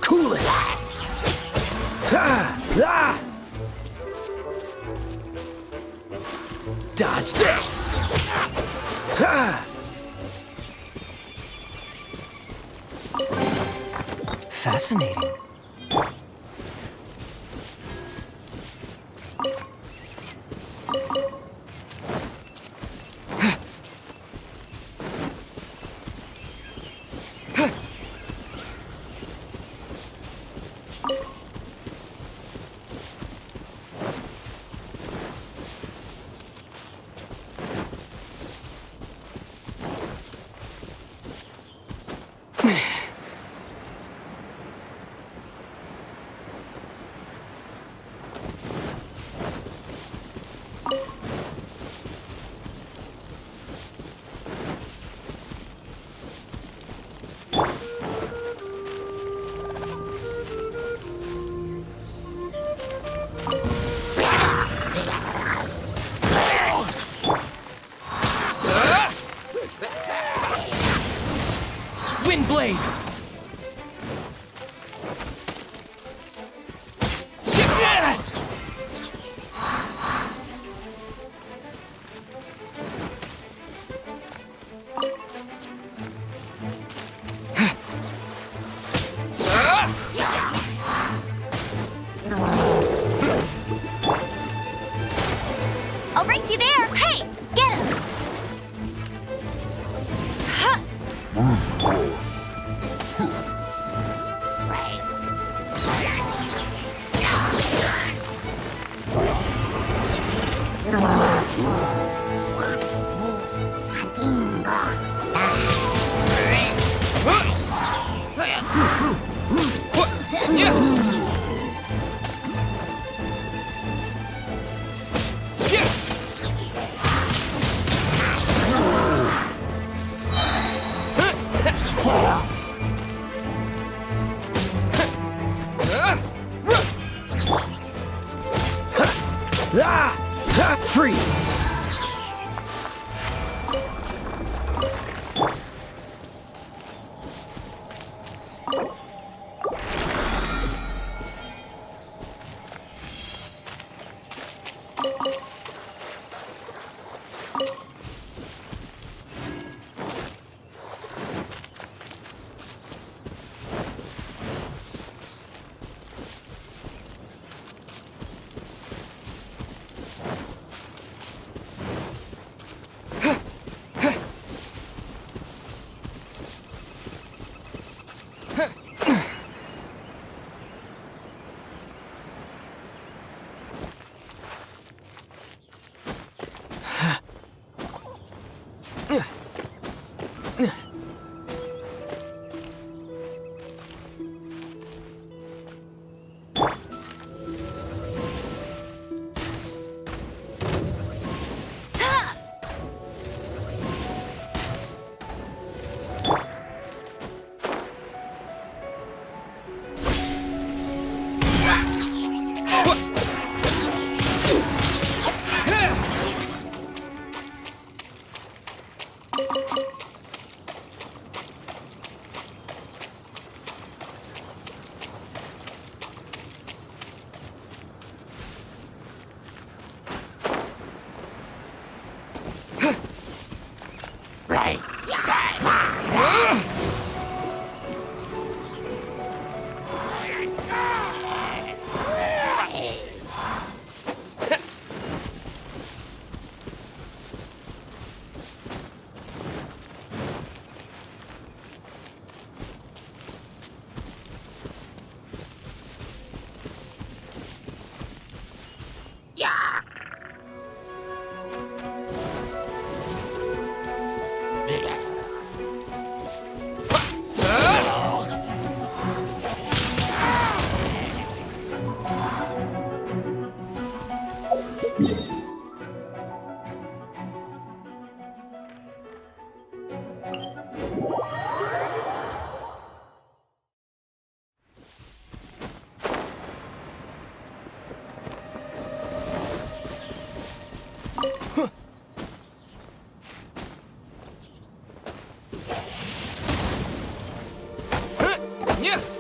Cool it! Dodge this! Fascinating. Windblade! I'll race you there! Hey! Get him! Freeze! Yeah. Yeah.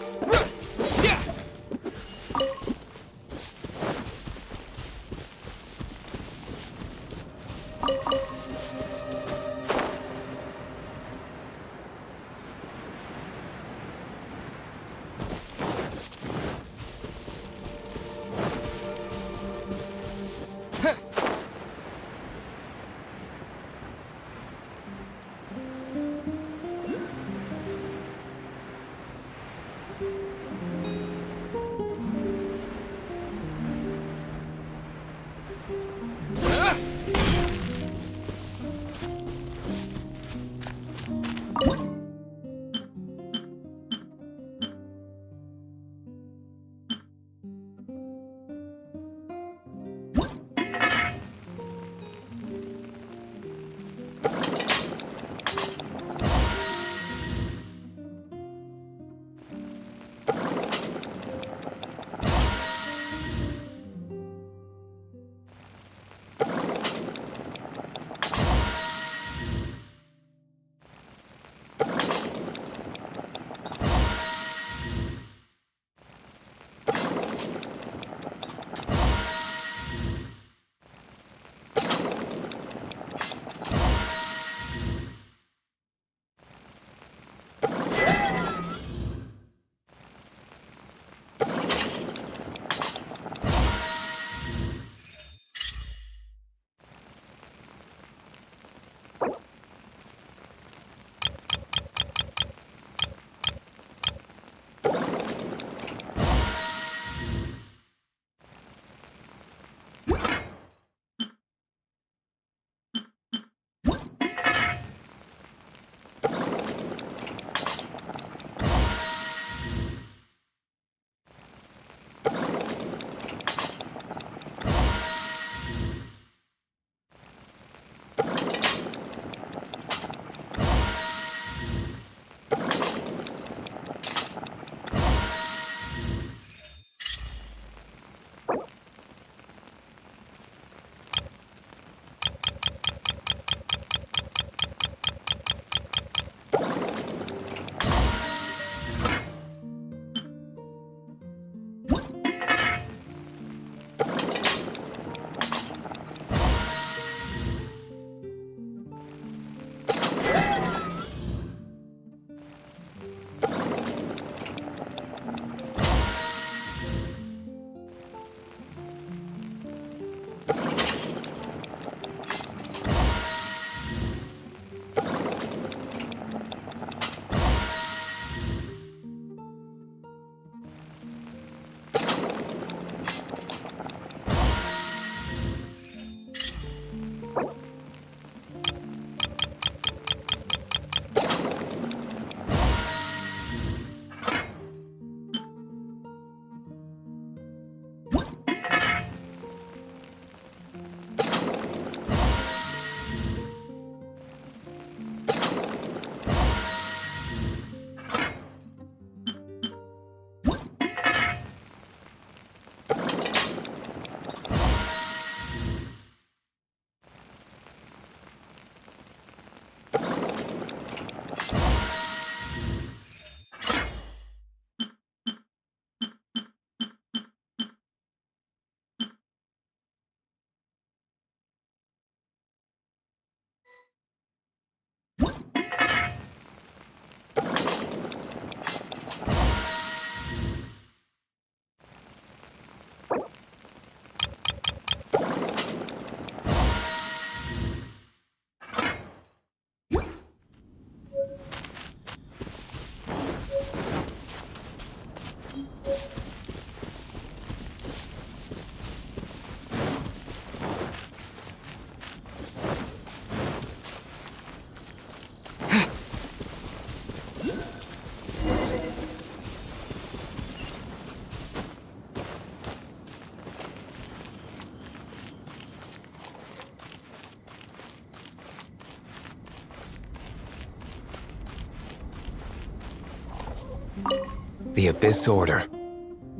The Abyss Order.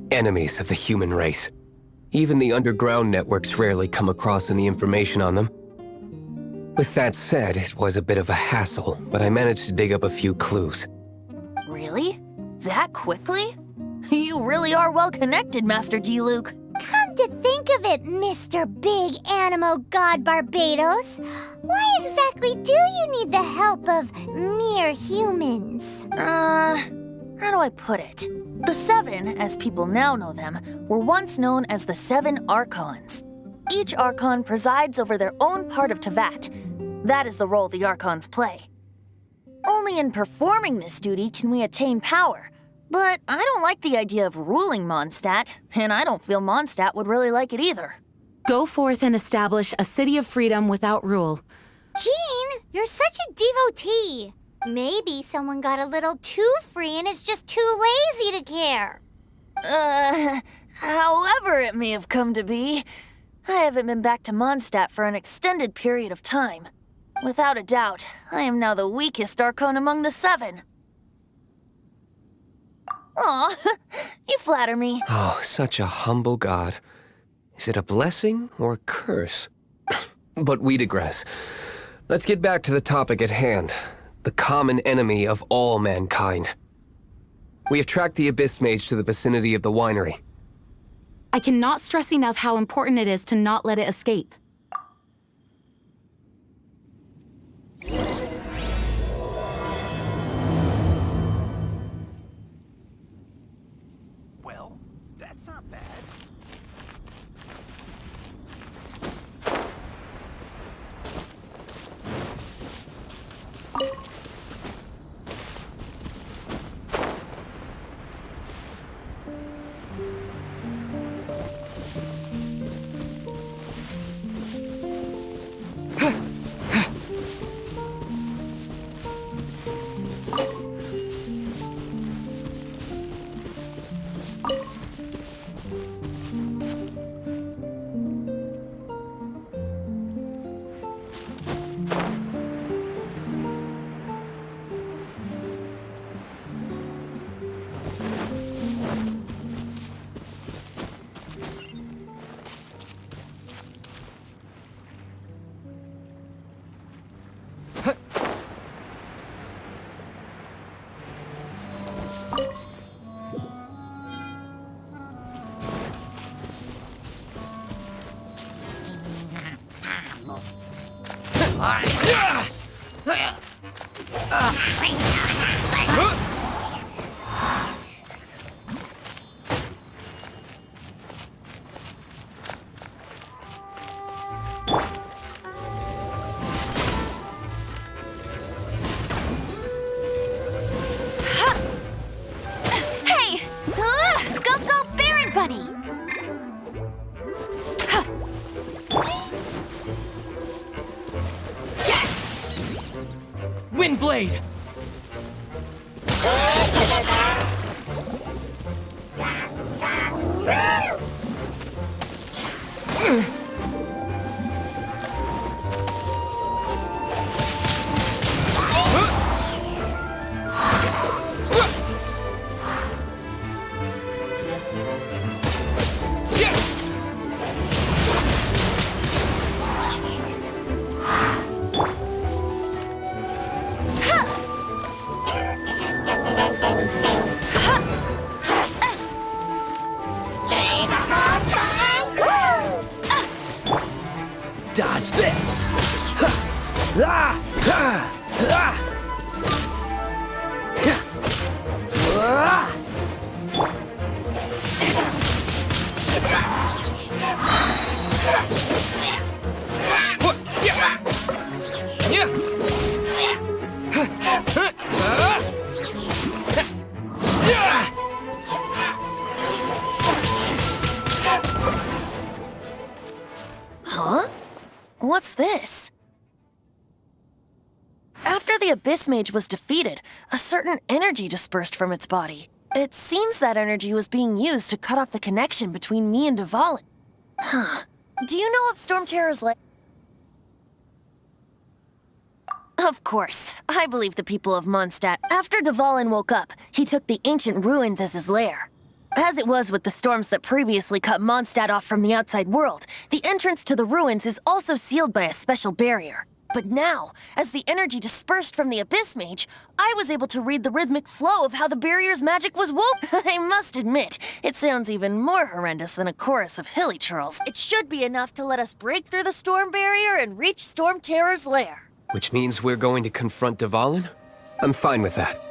Enemies of the human race. Even the underground networks rarely come across any information on them. With that said, it was a bit of a hassle, but I managed to dig up a few clues. Really? That quickly? You really are well connected, Master Diluc. Come to think of it, Mr. Big Animo God Barbados, why exactly do you need the help of mere humans? How do I put it? The Seven, as people now know them, were once known as the Seven Archons. Each Archon presides over their own part of Teyvat. That is the role the Archons play. Only in performing this duty can we attain power. But I don't like the idea of ruling Mondstadt, and I don't feel Mondstadt would really like it either. Go forth and establish a city of freedom without rule. Jean, you're such a devotee. Maybe someone got a little too free and is just too lazy to care. However it may have come to be, I haven't been back to Mondstadt for an extended period of time. Without a doubt, I am now the weakest Archon among the Seven. Aw, you flatter me. Oh, such a humble god. Is it a blessing or a curse? But we digress. Let's get back to the topic at hand. The common enemy of all mankind. We have tracked the Abyss Mage to the vicinity of the winery. I cannot stress enough how important it is to not let it escape. Well, that's not bad. Hey! Go, Baron Buddy! Windblade! Dodge this! Huh? What's this? After the Abyss Mage was defeated, a certain energy dispersed from its body. It seems that energy was being used to cut off the connection between me and Dvalin. Huh. Do you know of Storm Terror's Of course. I believe the people of Mondstadt. After Dvalin woke up, he took the ancient ruins as his lair. As it was with the storms that previously cut Mondstadt off from the outside world, the entrance to the ruins is also sealed by a special barrier. But now, as the energy dispersed from the Abyss Mage, I was able to read the rhythmic flow of how the barrier's magic was woven. I must admit, it sounds even more horrendous than a chorus of hilly churls. It should be enough to let us break through the storm barrier and reach Storm Terror's lair. Which means we're going to confront Dvalin? I'm fine with that.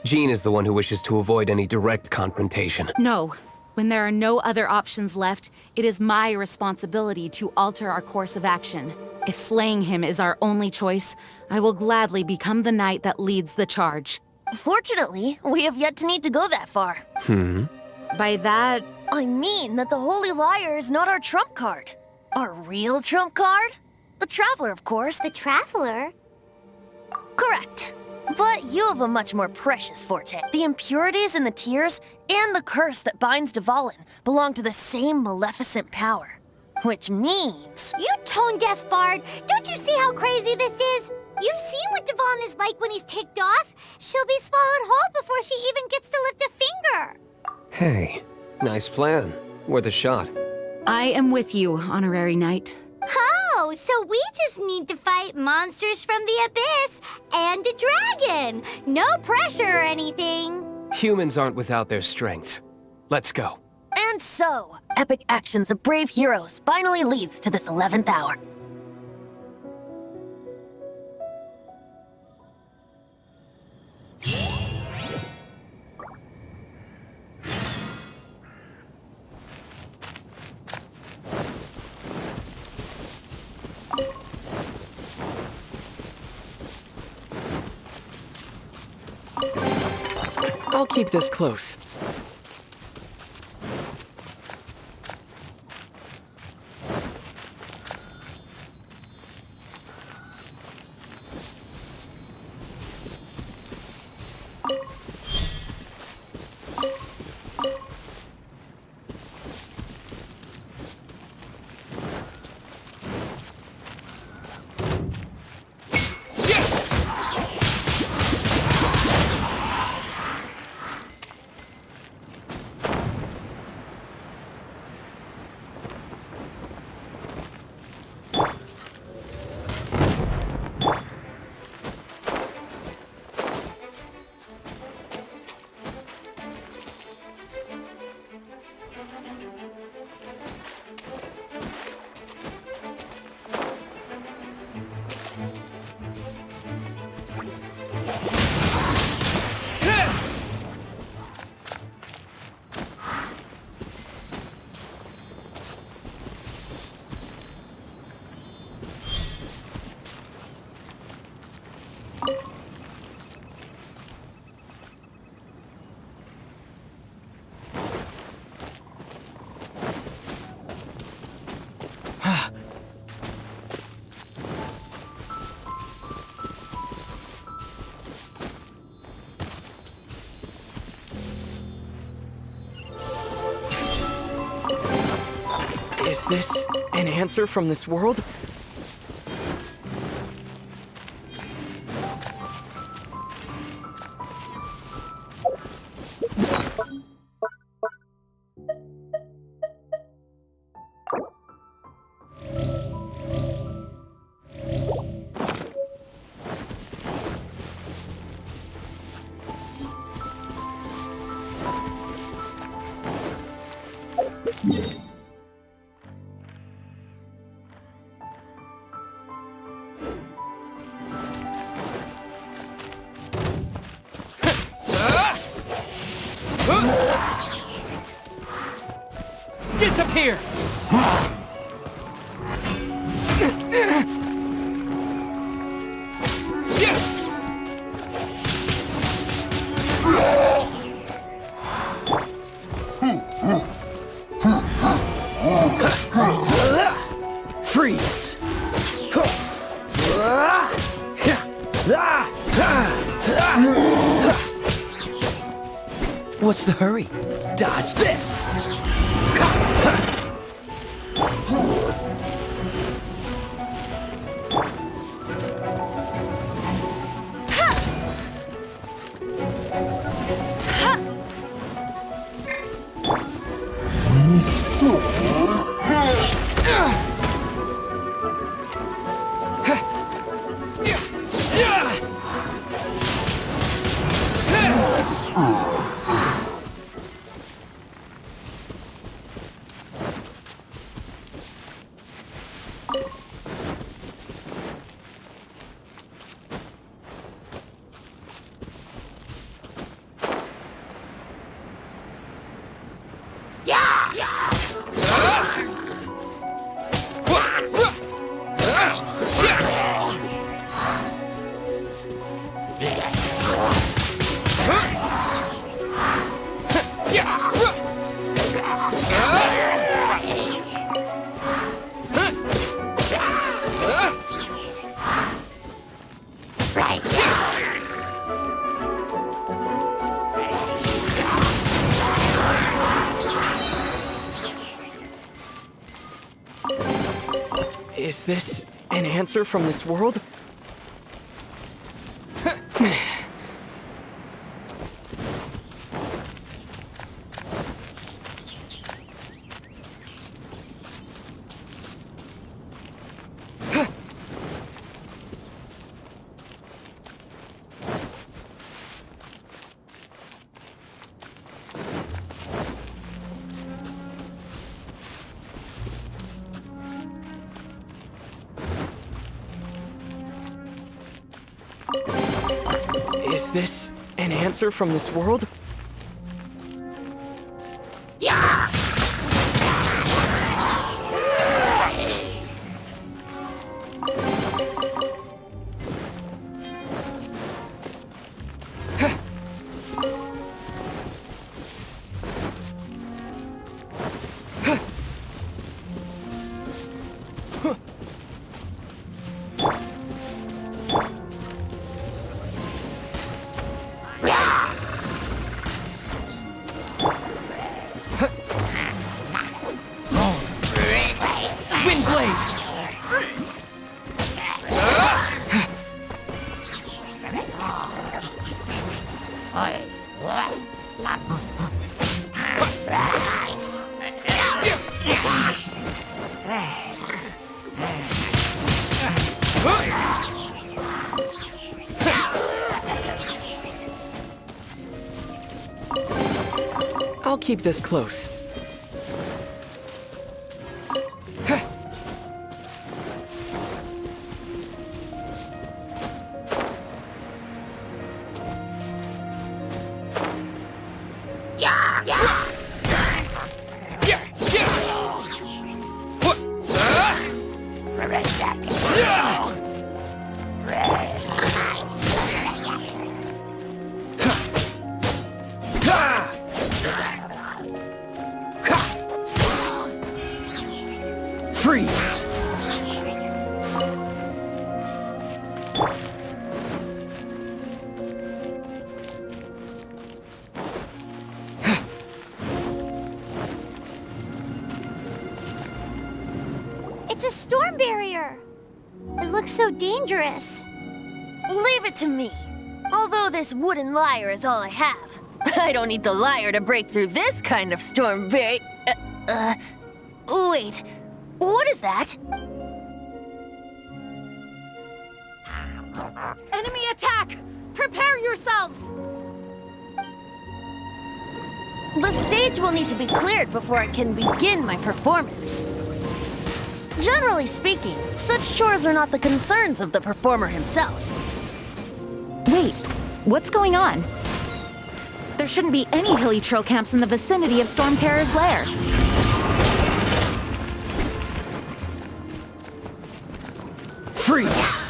Jean is the one who wishes to avoid any direct confrontation. No. When there are no other options left, it is my responsibility to alter our course of action. If slaying him is our only choice, I will gladly become the knight that leads the charge. Fortunately, we have yet to need to go that far. By that, I mean that the Holy Liar is not our trump card. Our real trump card? The Traveler, of course. The Traveler? Correct. But you have a much more precious forte. The impurities in the tears and the curse that binds Dvalin belong to the same maleficent power. Which means... You tone-deaf bard! Don't you see how crazy this is? You've seen what Dvalin is like when he's ticked off. She'll be swallowed whole before she even gets to lift a finger. Hey, nice plan. Worth a shot. I am with you, Honorary Knight. Oh, so we just need to fight monsters from the Abyss and a dragon. No pressure or anything. Humans aren't without their strengths. Let's go. And so, epic actions of brave heroes finally leads to this 11th hour. I'll keep this close. Is this an answer from this world? Disappear! Freeze! What's the hurry? Dodge this! Is this an answer from this world? Is this an answer from this world? I'll keep this close. Freeze! It's a storm barrier. It looks so dangerous. Leave it to me. Although this wooden lyre is all I have, I don't need the lyre to break through this kind of storm wait, what is that? Enemy attack! Prepare yourselves! The stage will need to be cleared before I can begin my performance. Generally speaking, such chores are not the concerns of the performer himself. Wait, what's going on? There shouldn't be any Hilichurl camps in the vicinity of Storm Terror's lair. Freeze!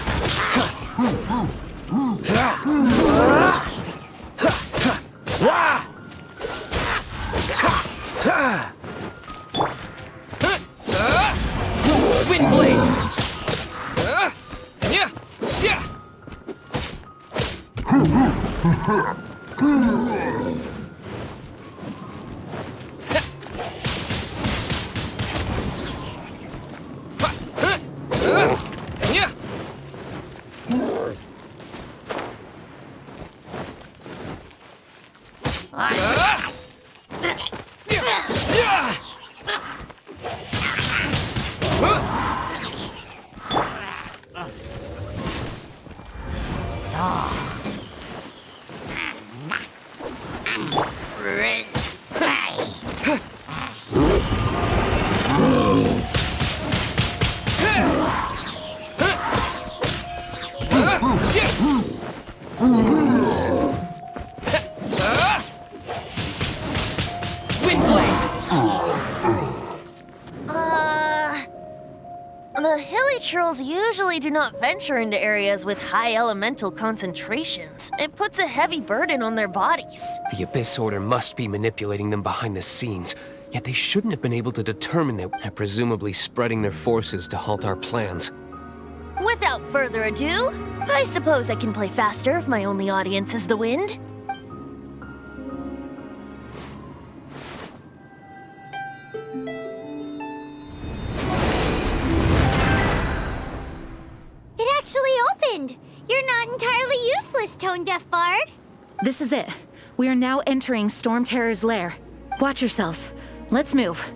The hilly trolls usually do not venture into areas with high elemental concentrations. It puts a heavy burden on their bodies. The Abyss Order must be manipulating them behind the scenes, yet they shouldn't have been able to determine that, presumably spreading their forces to halt our plans. Without further ado, I suppose I can play faster if my only audience is the wind. It actually opened! You're not entirely useless, Tone Deaf Bard. This is it. We are now entering Storm Terror's lair. Watch yourselves. Let's move.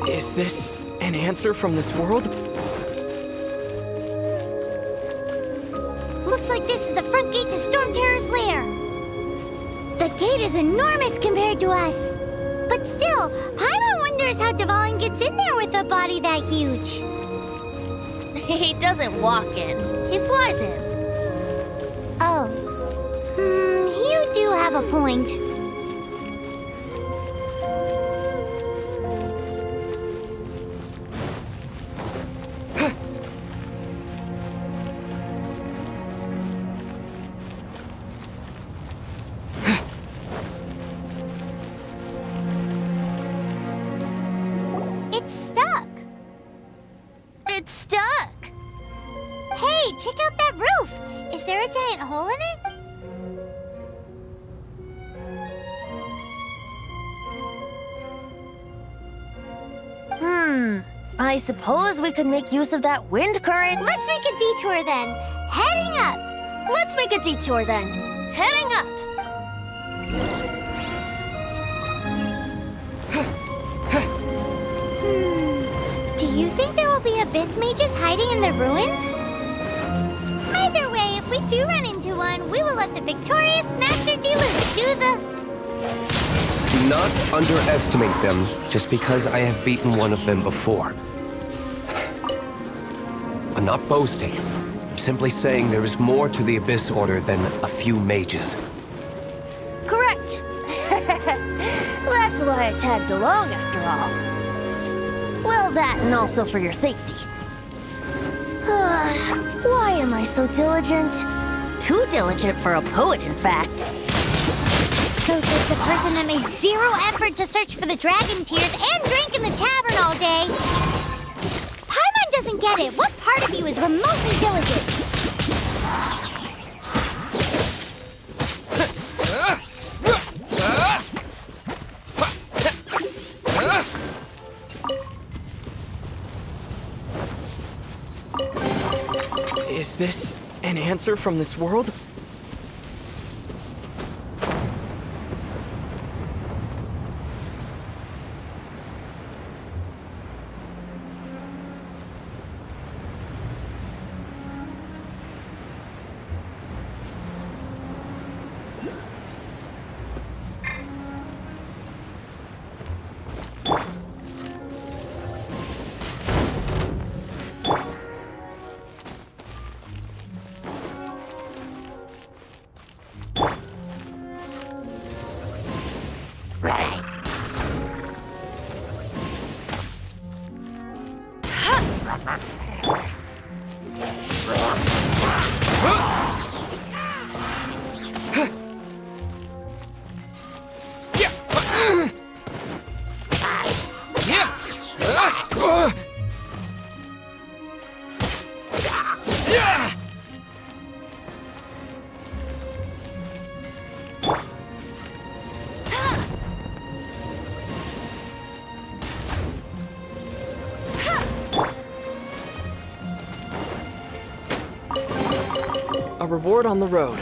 Is this an answer from this world? Looks like this is the front gate to Storm Terror's lair. The gate is enormous compared to us. But still, Paimon wonders how Dvalin gets in there with a body that huge. He doesn't walk in, he flies in. Oh. You do have a point. It's stuck. It's stuck. Hey, check out that roof. Is there a giant hole in it? I suppose we could make use of that wind current. Let's make a detour then. Heading up. Let's make a detour then. Heading up. Do you think there will be abyss mages hiding in the ruins? Either way, if we do run into one, we will let the victorious Master Diluc do the... Do not underestimate them just because I have beaten one of them before. I'm not boasting. I'm simply saying there is more to the Abyss Order than a few mages. Correct. That's why I tagged along after all. Well, that and also for your safety. Why am I so diligent? Too diligent for a poet, in fact. So says the person that made zero effort to search for the dragon tears and drank in the tavern all day. Paimon doesn't get it. What part of you is remotely diligent? Is this an answer from this world? reward on the road.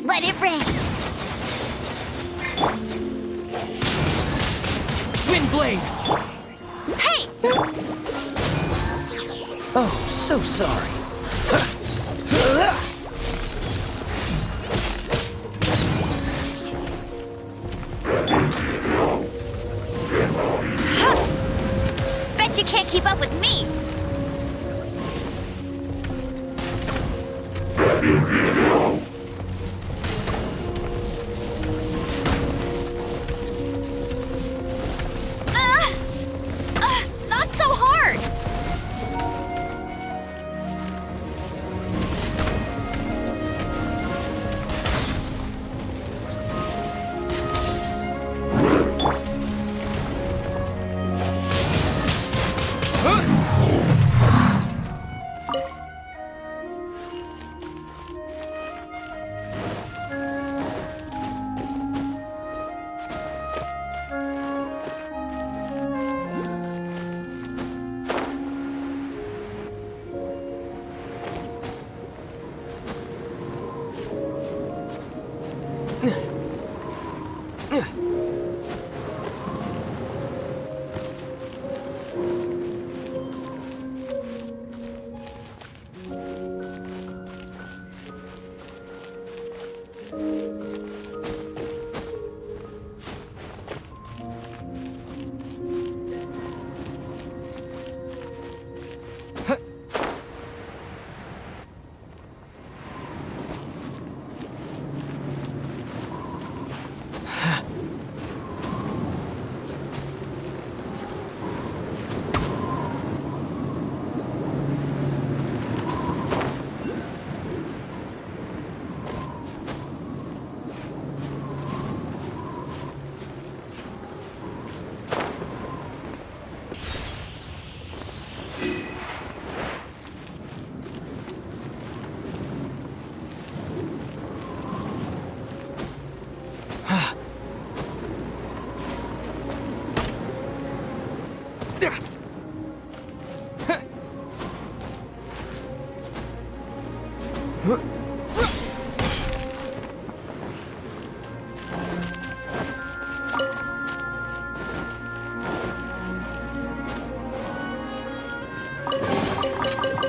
Let it rain. Windblade! Hey! Oh, so sorry. Bet you can't keep up with me. Not so hard.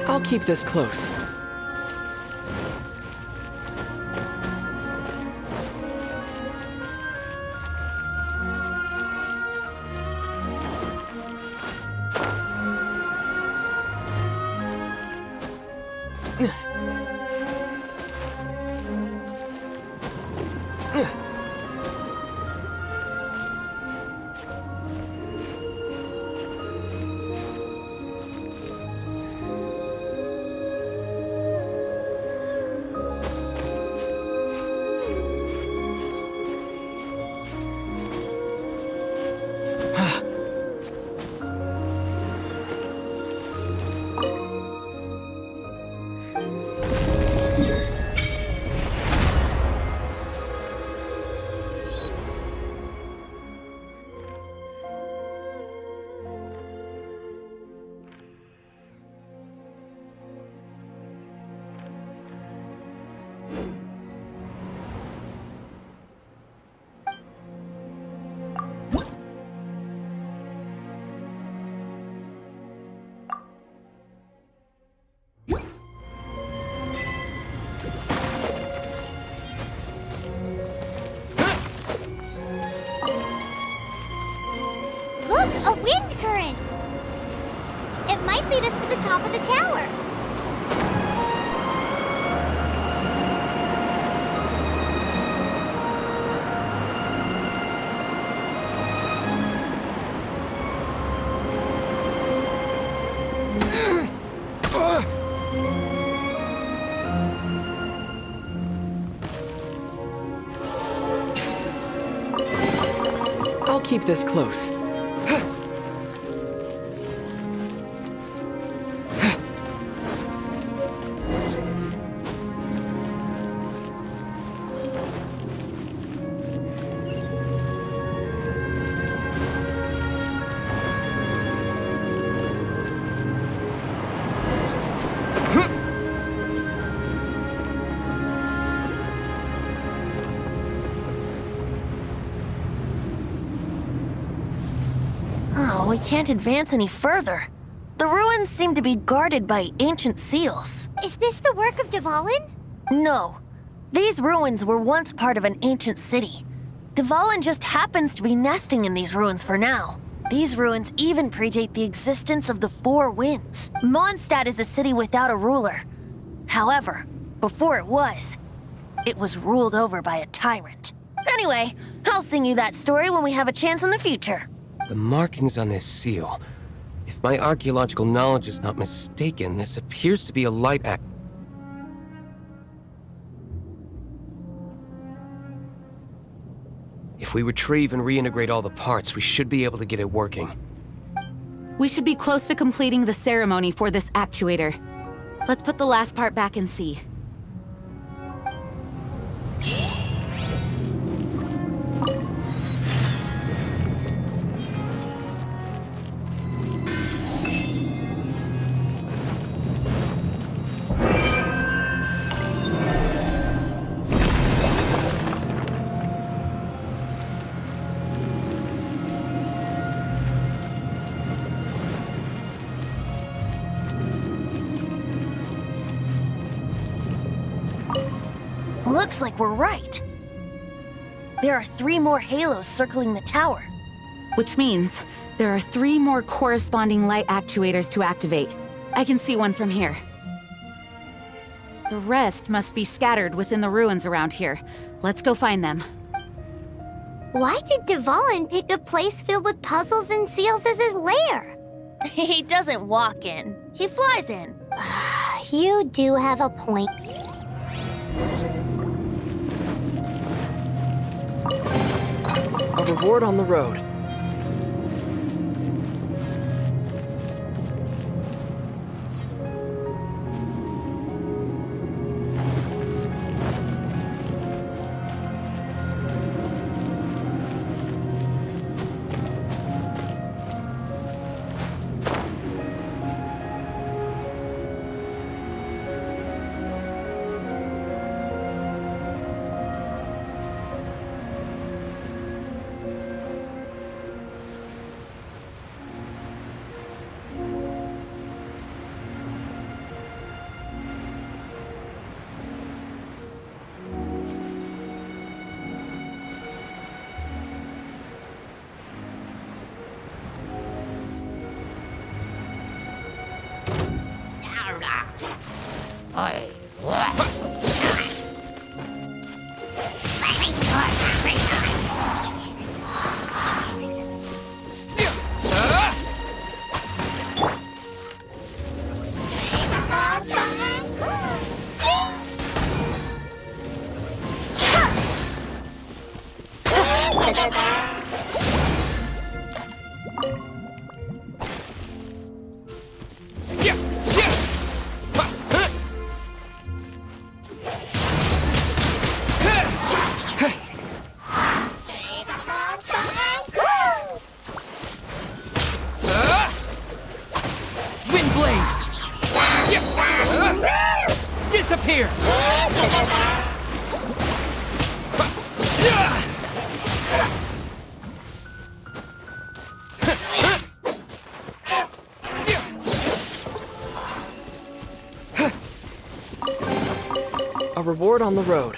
I'll keep this close. Look, a wind current! It might lead us to the top of the tower. I'll keep this close. Oh, we can't advance any further. The ruins seem to be guarded by ancient seals. Is this the work of Dvalin? No. These ruins were once part of an ancient city. Dvalin just happens to be nesting in these ruins for now. These ruins even predate the existence of the Four Winds. Mondstadt is a city without a ruler. However, before it was ruled over by a tyrant. Anyway, I'll sing you that story when we have a chance in the future. The markings on this seal. If my archaeological knowledge is not mistaken, this appears to be a light act. If we retrieve and reintegrate all the parts, we should be able to get it working. We should be close to completing the ceremony for this actuator. Let's put the last part back and see. Looks like we're right. There are 3 more halos circling the tower. Which means there are 3 more corresponding light actuators to activate. I can see one from here. The rest must be scattered within the ruins around here. Let's go find them. Why did Dvalin pick a place filled with puzzles and seals as his lair? He doesn't walk in. He flies in. You do have a point. A reward on the road. Windblade! Disappear! A reward on the road.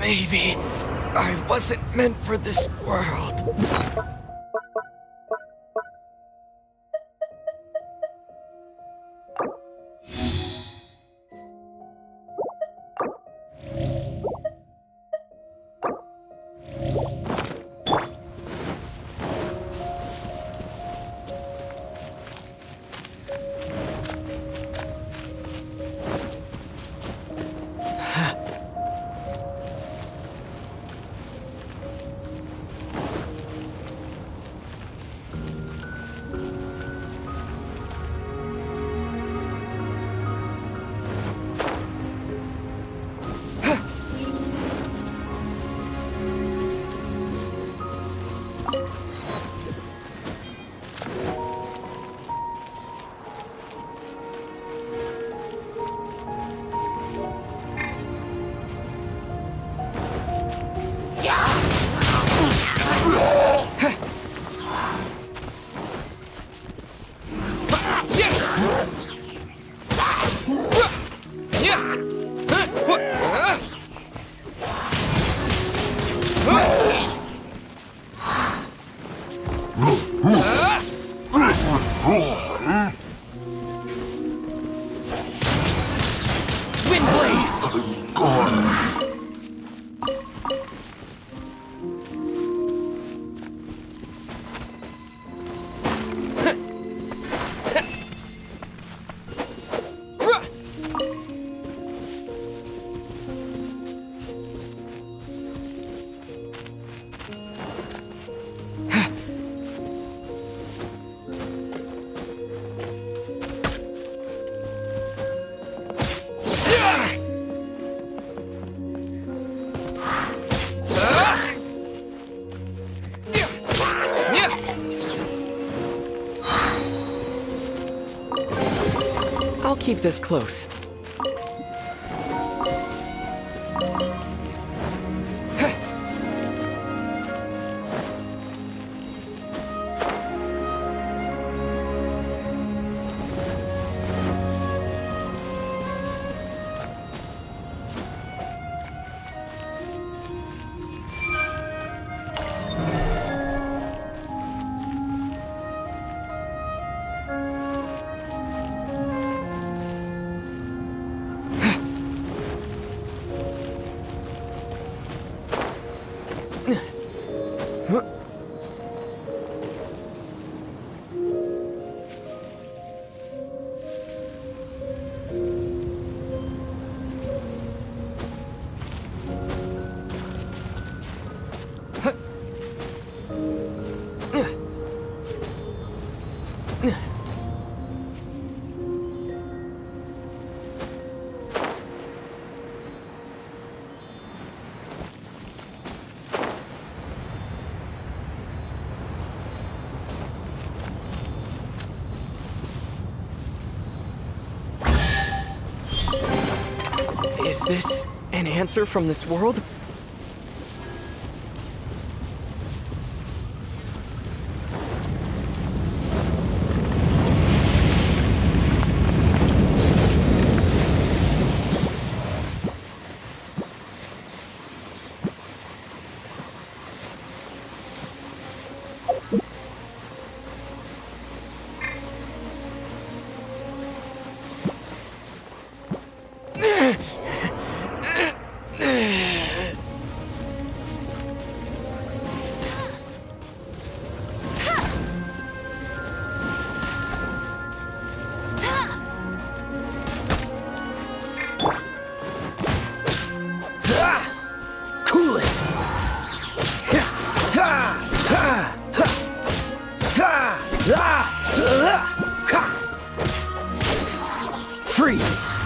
Maybe I wasn't meant for this world. I'll keep this close. Is this an answer from this world? Cool it! Freeze!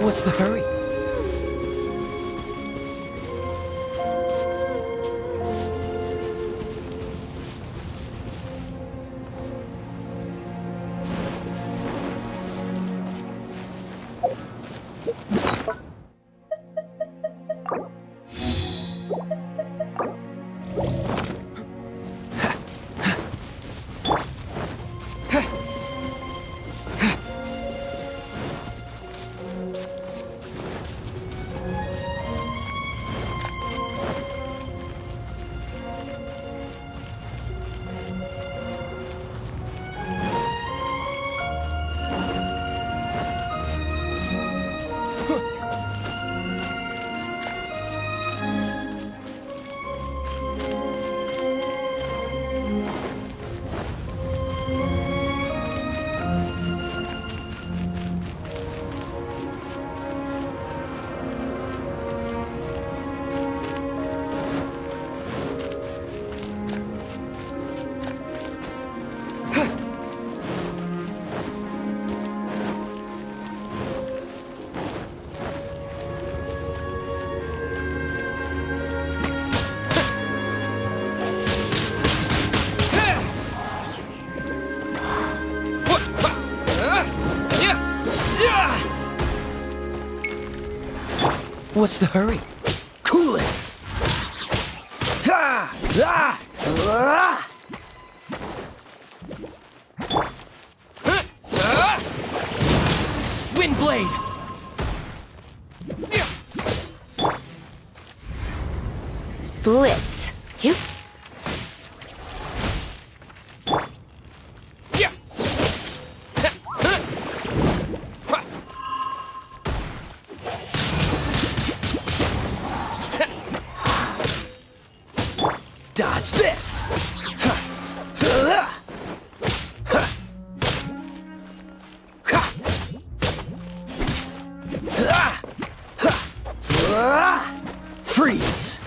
What's the hurry? What's the hurry? Cool it! Windblade! Blitz. You. Dodge this! Freeze!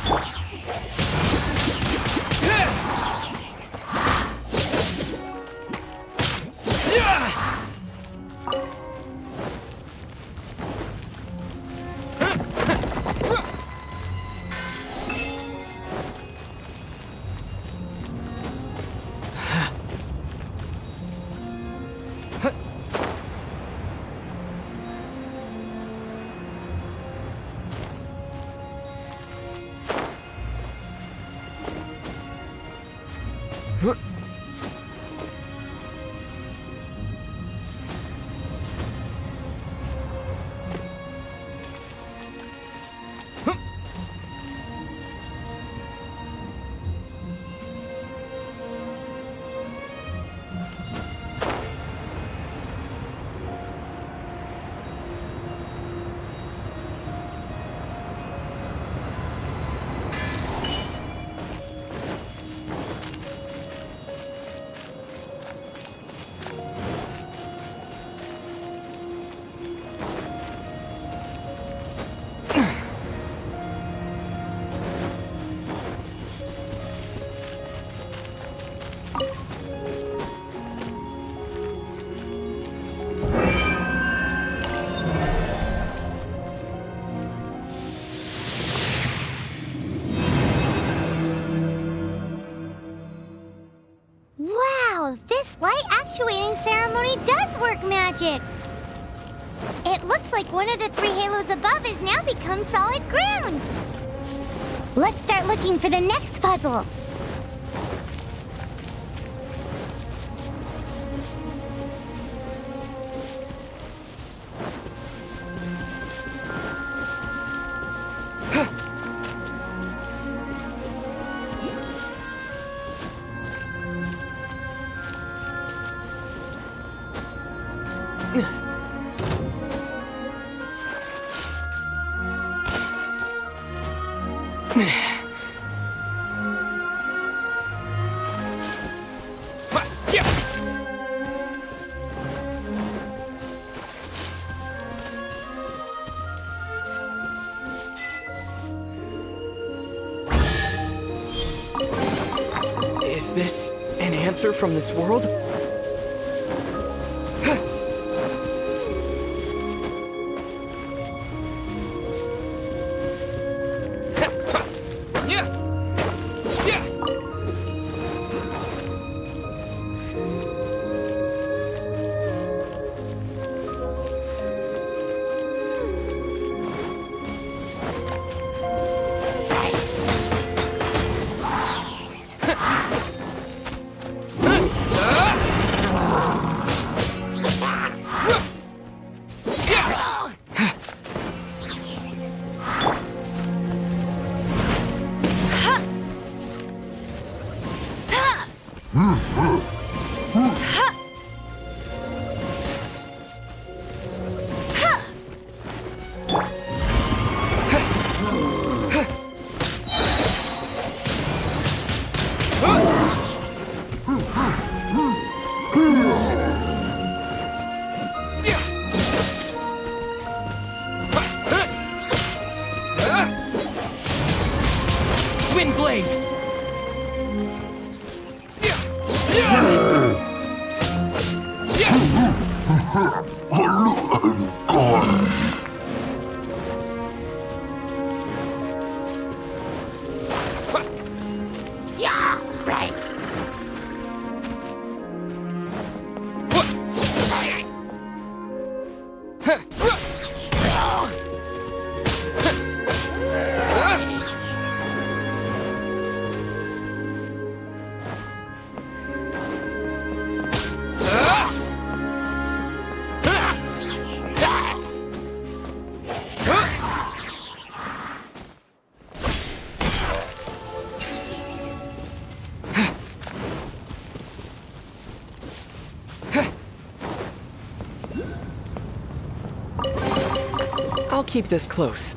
actuating ceremony does work magic. It looks like one of the 3 halos above has now become solid ground. Let's start looking for the next puzzle. Is this an answer from this world? Windblade! I'll keep this close.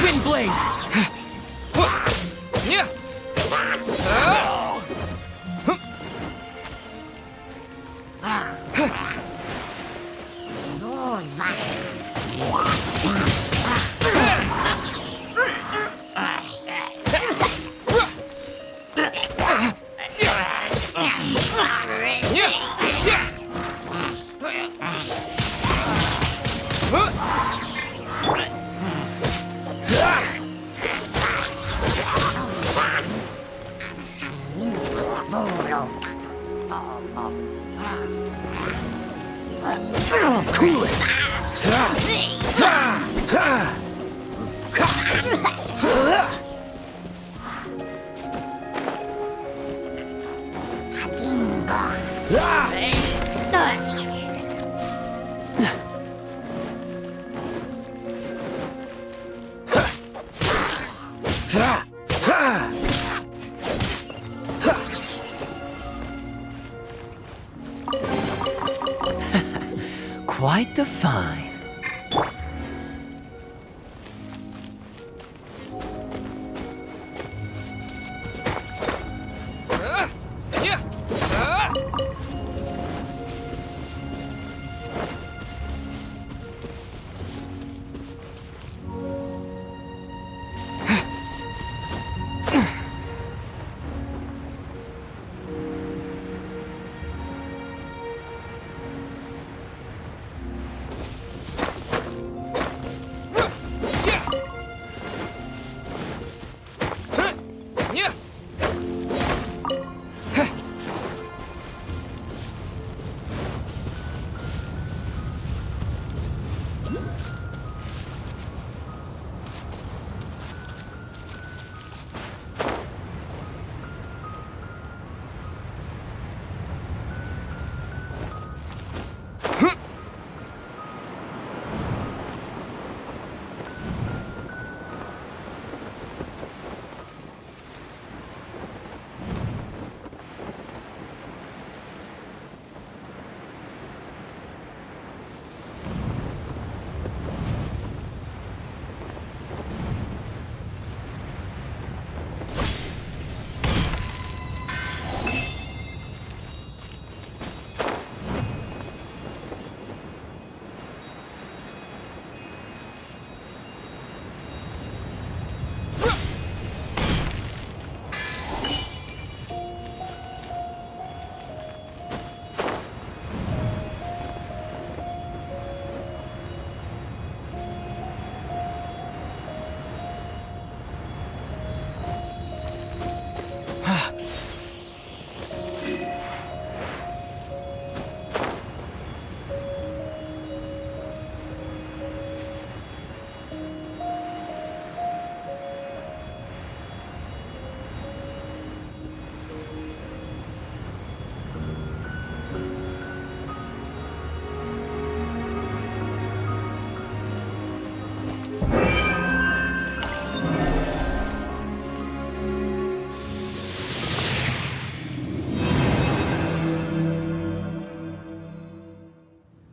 Windblade! Cool it! Quite the find.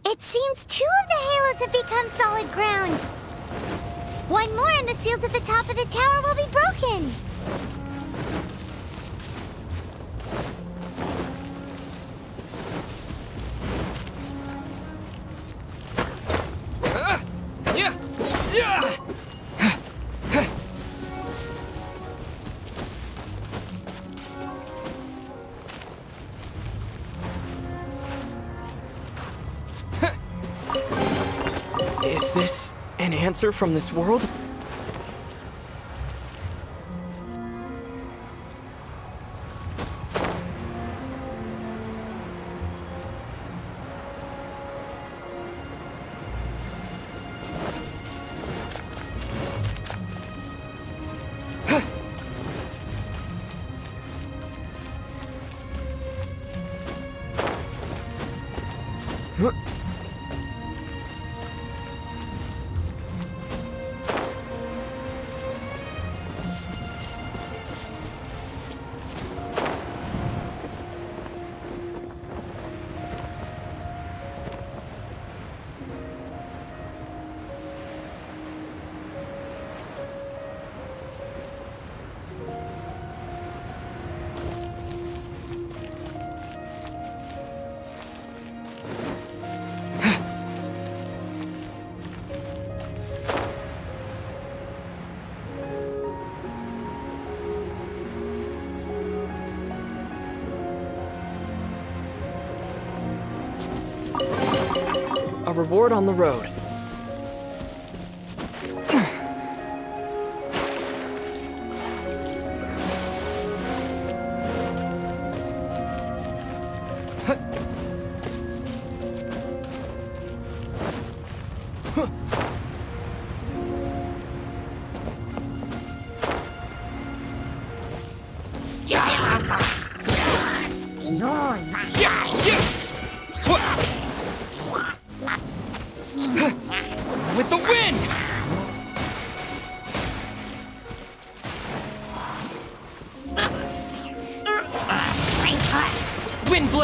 It seems 2 of the halos have become solid ground. One more and the seals at the top of the tower will be broken. Is this an answer from this world? A reward on the road.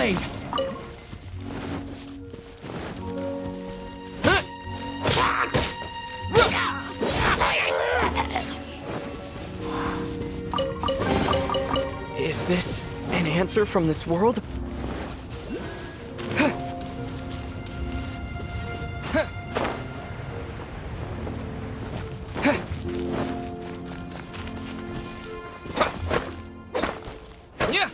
blade! Is this an answer from this world? Yeah!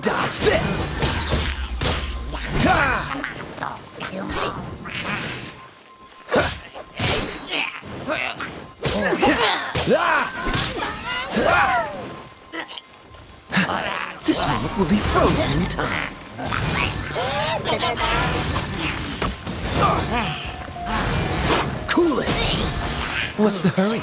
Dodge this! This moment will be frozen in time. Cool it! What's the hurry?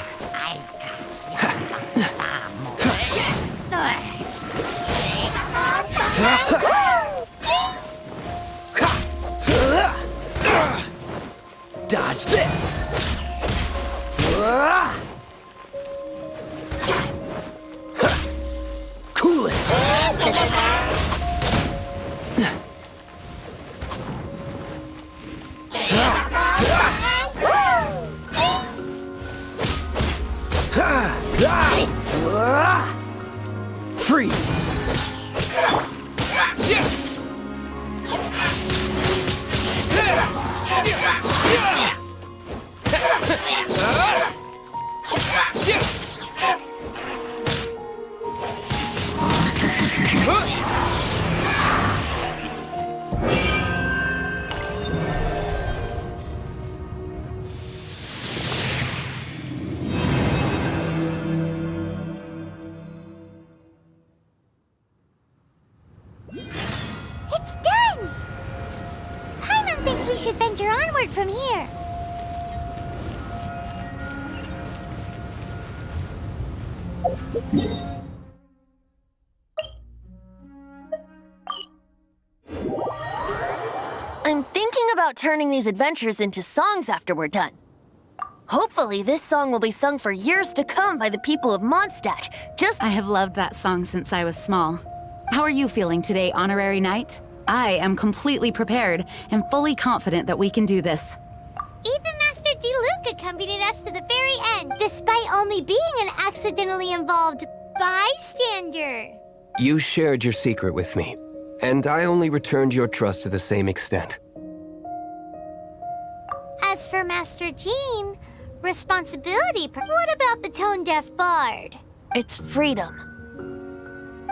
Dodge this! Cool it! Freeze! It's done! Paimon thinks we should venture onward from here. I'm thinking about turning these adventures into songs after we're done. Hopefully, this song will be sung for years to come by the people of Mondstadt. I have loved that song since I was small. How are you feeling today, Honorary Knight? I am completely prepared and fully confident that we can do this. Even Master Diluc accompanied us to the very end, despite only being an accidentally involved bystander. You shared your secret with me, and I only returned your trust to the same extent. As for Master Jean, responsibility. What about the tone-deaf bard? It's freedom.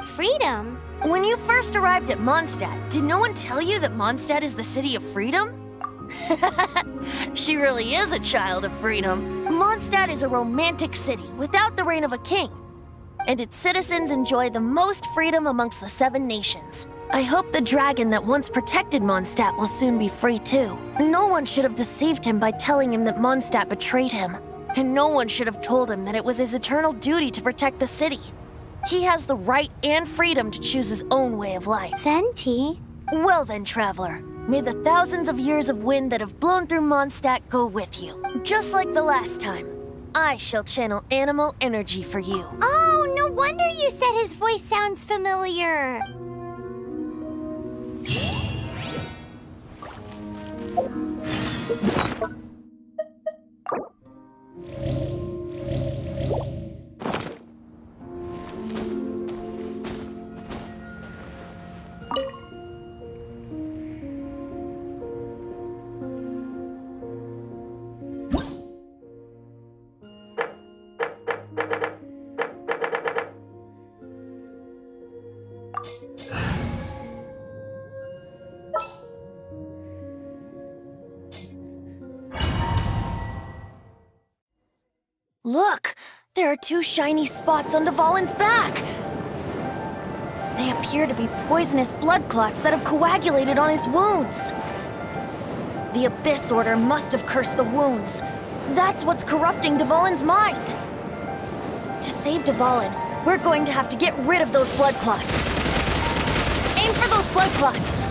Freedom? When you first arrived at Mondstadt, did no one tell you that Mondstadt is the city of freedom? She really is a child of freedom. Mondstadt is a romantic city without the reign of a king, and its citizens enjoy the most freedom amongst the 7 nations. I hope the dragon that once protected Mondstadt will soon be free too. No one should have deceived him by telling him that Mondstadt betrayed him, and no one should have told him that it was his eternal duty to protect the city. He has the right and freedom to choose his own way of life. Venti? Well then, traveler, may the thousands of years of wind that have blown through Mondstadt go with you. Just like the last time, I shall channel animal energy for you. Oh, no wonder you said his voice sounds familiar. There are 2 shiny spots on Dvalin's back. They appear to be poisonous blood clots that have coagulated on his wounds. The Abyss Order must have cursed the wounds. That's what's corrupting Dvalin's mind. To save Dvalin, we're going to have to get rid of those blood clots. Aim for those blood clots.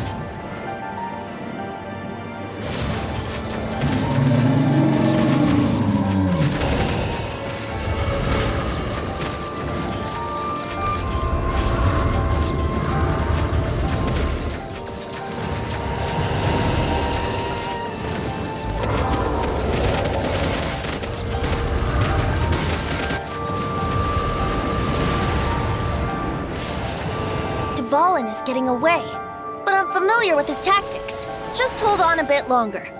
Dvalin is getting away, but I'm familiar with his tactics. Just hold on a bit longer.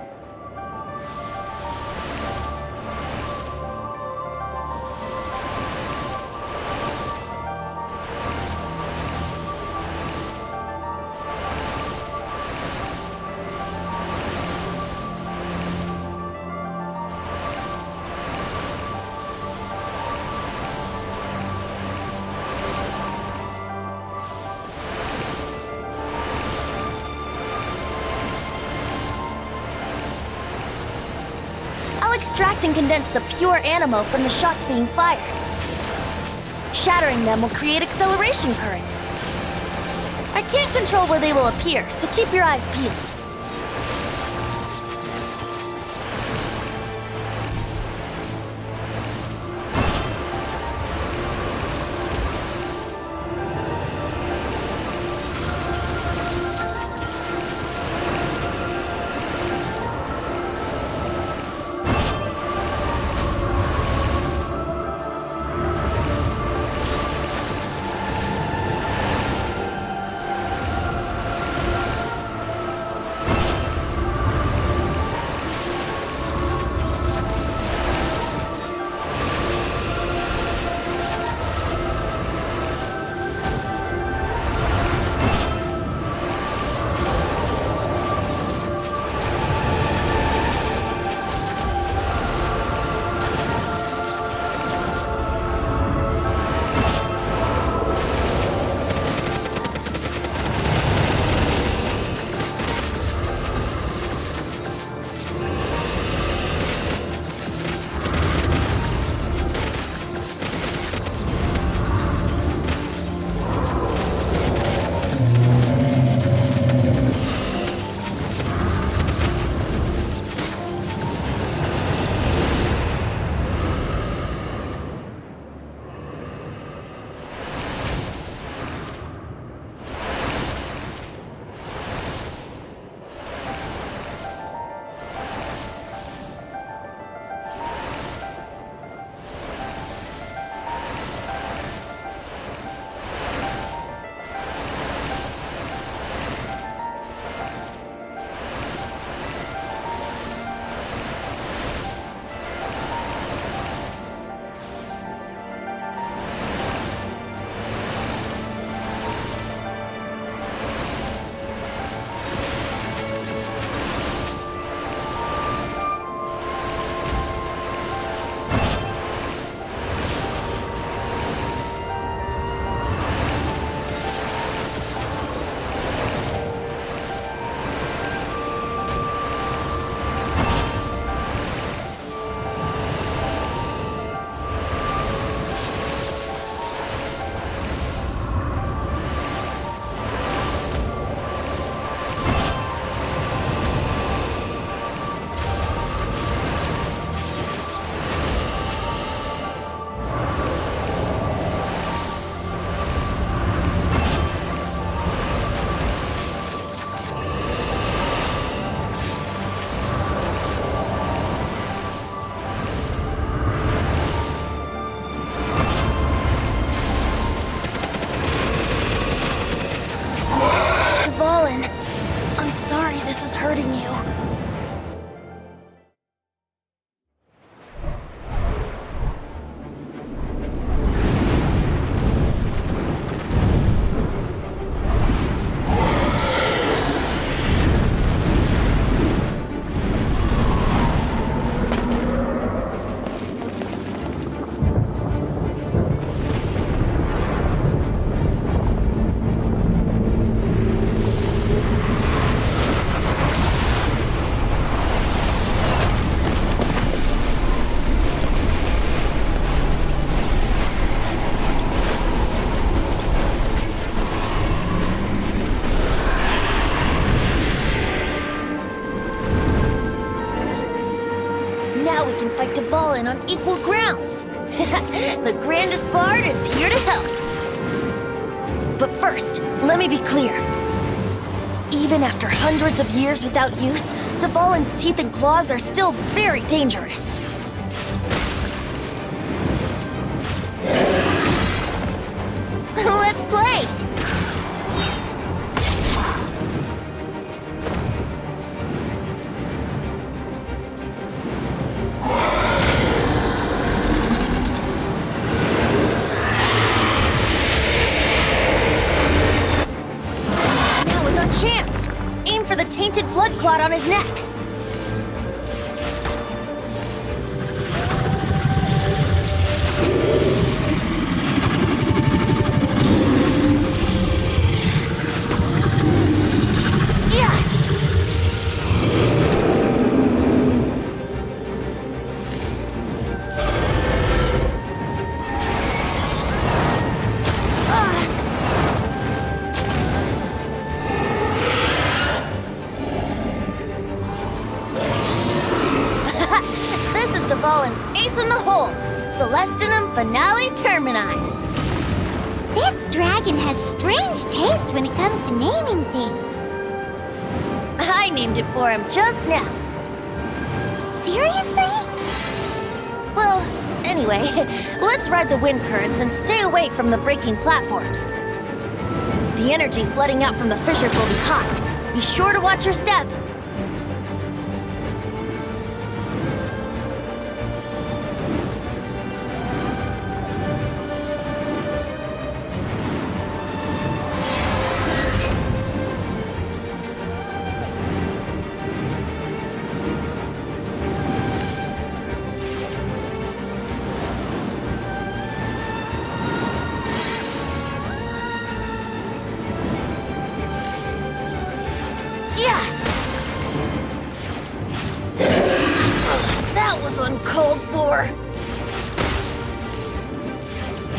Extract and condense the pure animo from the shots being fired. Shattering them will create acceleration currents. I can't control where they will appear, so keep your eyes peeled. on equal grounds. The grandest bard is here to help. But first, let me be clear. Even after hundreds of years without use, Dvalin's teeth and claws are still very dangerous. Let's play! Now is our chance! Aim for the tainted blood clot on his neck. Dvalin's ace in the hole, Celestinum Finale Termini. This dragon has strange taste when it comes to naming things. I named it for him just now. Seriously? Well, anyway, let's ride the wind currents and stay away from the breaking platforms. The energy flooding out from the fissures will be hot. Be sure to watch your step. That was uncalled for.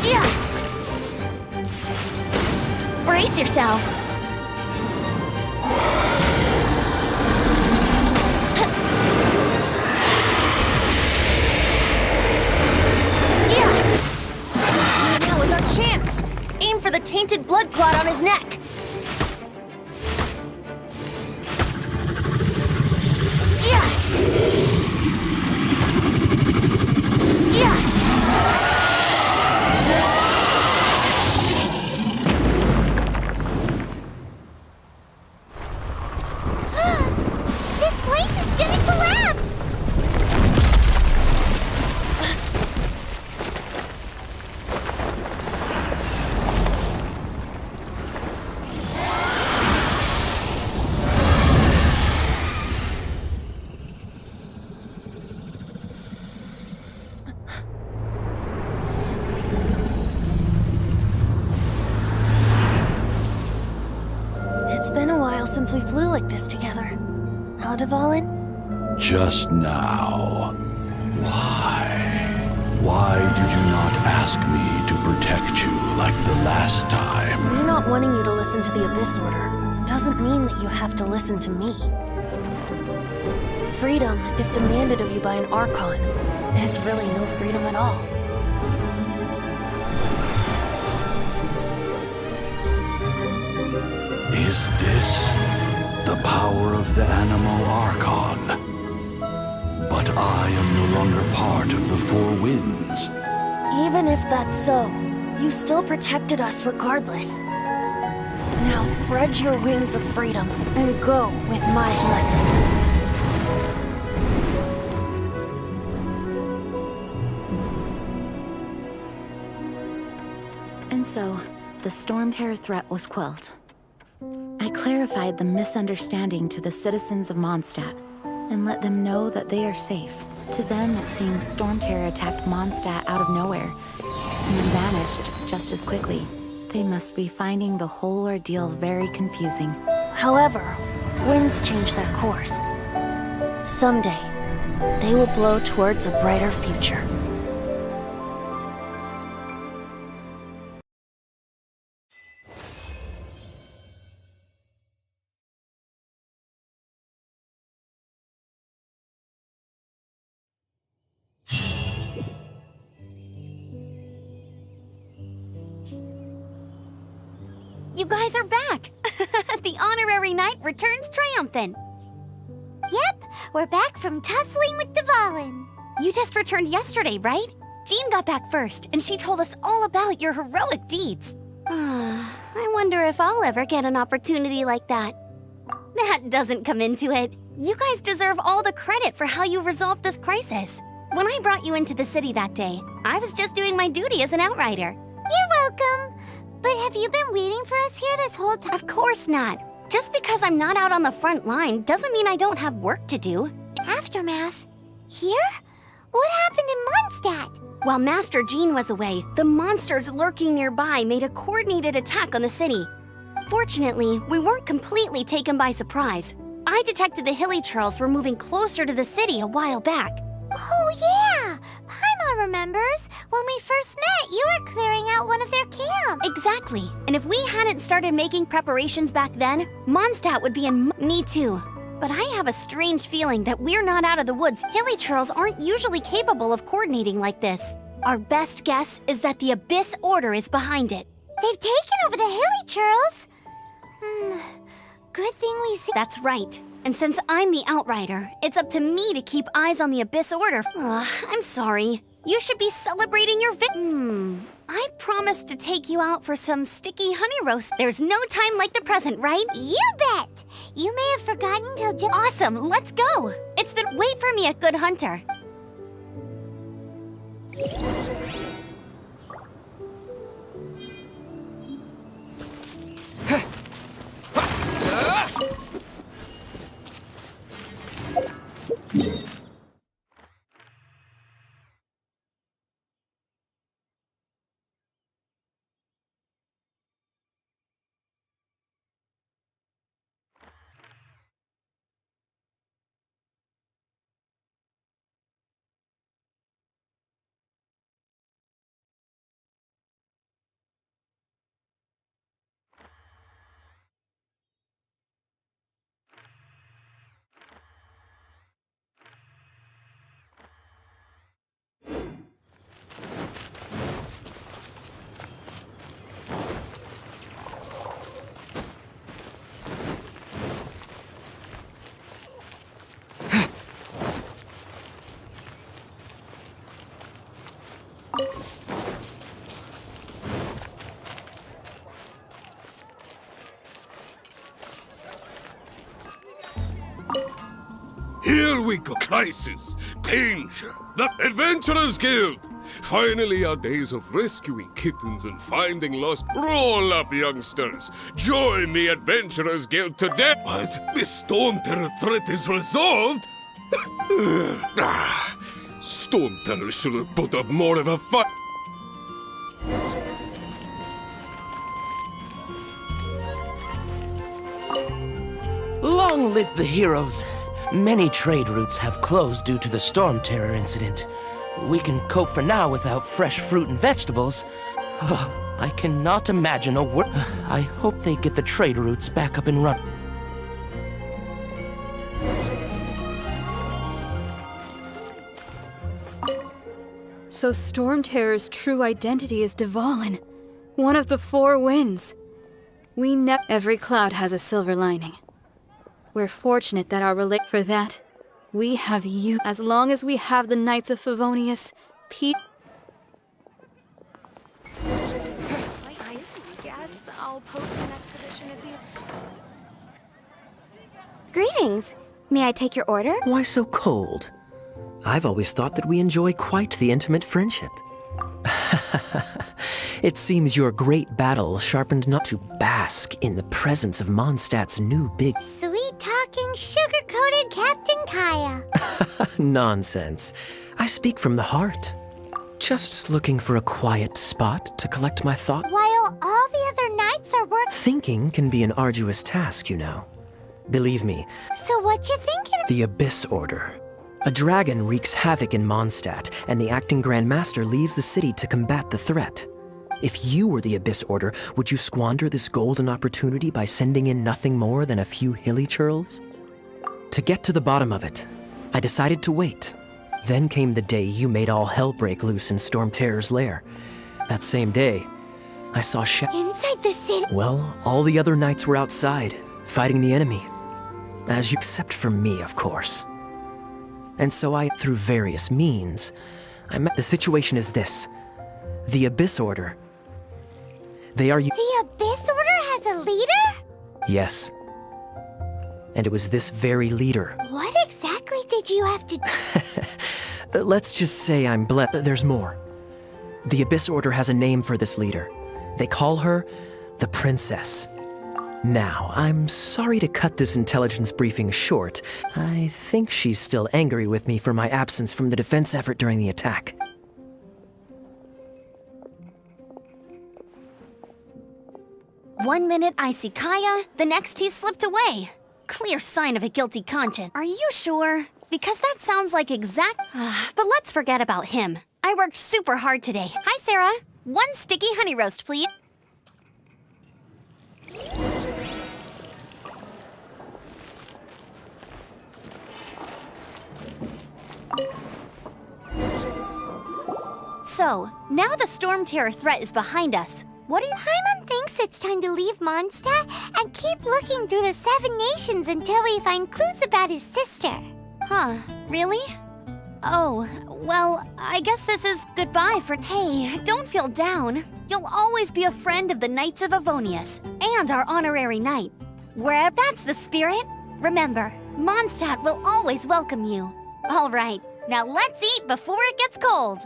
Yeah. Brace yourselves. Yeah. Now is our chance. Aim for the tainted blood clot on his neck. It's been a while since we flew like this together. Huh, Dvalin? Just now. Why? Why did you not ask me to protect you like the last time? Me not wanting you to listen to the Abyss Order doesn't mean that you have to listen to me. Freedom, if demanded of you by an Archon, is really no freedom at all. Is this the power of the Anemo Archon? But I am no longer part of the Four Winds. Even if that's so, you still protected us regardless. Now spread your wings of freedom and go with my blessing. And so, the Storm Terror threat was quelled. I clarified the misunderstanding to the citizens of Mondstadt and let them know that they are safe. To them, it seems Storm Terror attacked Mondstadt out of nowhere and then vanished just as quickly. They must be finding the whole ordeal very confusing. However, winds change their course. Someday, they will blow towards a brighter future. You guys are back! The honorary knight returns triumphant. Yep, we're back from tussling with Dvalin. You just returned yesterday, right? Jean got back first, and she told us all about your heroic deeds. I wonder if I'll ever get an opportunity like that. That doesn't come into it. You guys deserve all the credit for how you resolved this crisis. When I brought you into the city that day, I was just doing my duty as an outrider. You're welcome. But have you been waiting for us here this whole time? Of course not. Just because I'm not out on the front line doesn't mean I don't have work to do. Aftermath? Here? What happened in Mondstadt? While Master Jean was away, the monsters lurking nearby made a coordinated attack on the city. Fortunately, we weren't completely taken by surprise. I detected the Hilichurls were moving closer to the city a while back. Oh yeah! Paimon remembers. When we first met, you were clearing out one of their camps. Exactly. And if we hadn't started making preparations back then, Mondstadt would be in Me too. But I have a strange feeling that we're not out of the woods. Hilichurls aren't usually capable of coordinating like this. Our best guess is that the Abyss Order is behind it. They've taken over the Hilichurls? Good thing we see. That's right. And since I'm the Outrider, it's up to me to keep eyes on the Abyss Order. I'm sorry. You should be celebrating your I promised to take you out for some sticky honey roast. There's no time like the present, right? You bet! You may have forgotten till just— Awesome, let's go! It's been— Wait for me at Good Hunter. Here we go. Crisis. Danger. The Adventurers Guild. Finally, our days of rescuing kittens and finding lost. Roll up, youngsters. Join the Adventurers Guild today. What? This Storm Terror threat is resolved? Storm Terror should have put up more of a fight. Long live the heroes. Many trade routes have closed due to the Storm Terror incident. We can cope for now without fresh fruit and vegetables. I cannot imagine a world. I hope they get the trade routes back up and running. So Storm Terror's true identity is Dvalin, one of the four winds. Every cloud has a silver lining. We're fortunate that our for that. We have you. As long as we have the Knights of Favonius, Yes, I'll post an expedition at the... Greetings. May I take your order? Why so cold? I've always thought that we enjoy quite the intimate friendship. It seems your great battle sharpened not to bask in the presence of Mondstadt's new big... Sweet-talking, sugar-coated Captain Kaya. Nonsense. I speak from the heart. Just looking for a quiet spot to collect my thoughts. While all the other knights are working... Thinking can be an arduous task, you know. Believe me. So what you thinking? The Abyss Order. A dragon wreaks havoc in Mondstadt, and the acting Grand Master leaves the city to combat the threat. If you were the Abyss Order, would you squander this golden opportunity by sending in nothing more than a few Hilichurls? To get to the bottom of it, I decided to wait. Then came the day you made all hell break loose in Storm Terror's lair. That same day, I saw Inside the city? Well, all the other knights were outside, fighting the enemy. Except for me, of course. And so through various means, the situation is this. The Abyss Order. They are... The Abyss Order has a leader? Yes. And it was this very leader. What exactly did you have to do? Let's just say I'm blessed. There's more. The Abyss Order has a name for this leader. They call her the Princess. Now, I'm sorry to cut this intelligence briefing short. I think she's still angry with me for my absence from the defense effort during the attack. One minute I see Kaya, the next he's slipped away. Clear sign of a guilty conscience. Are you sure? Because that sounds like but let's forget about him. I worked super hard today. Hi, Sarah. 1 sticky honey roast, please. So, now the Storm Terror threat is behind us. What do you... Paimon thinks it's time to leave Mondstadt and keep looking through the 7 nations until we find clues about his sister. Huh, really? Oh, well, I guess this is goodbye for... Hey, don't feel down. You'll always be a friend of the Knights of Avonius, and our honorary knight. Wherever that's the spirit, remember, Mondstadt will always welcome you. All right, now let's eat before it gets cold.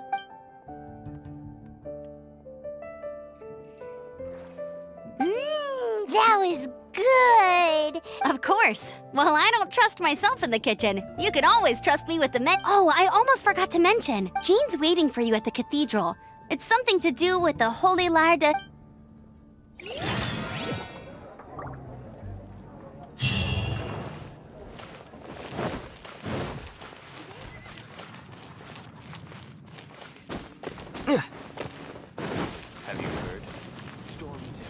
That was good. Of course. Well, I don't trust myself in the kitchen. You can always trust me with the Oh, I almost forgot to mention. Jean's waiting for you at the cathedral. It's something to do with the Holy Lyre de... Have you heard? Storm Terror.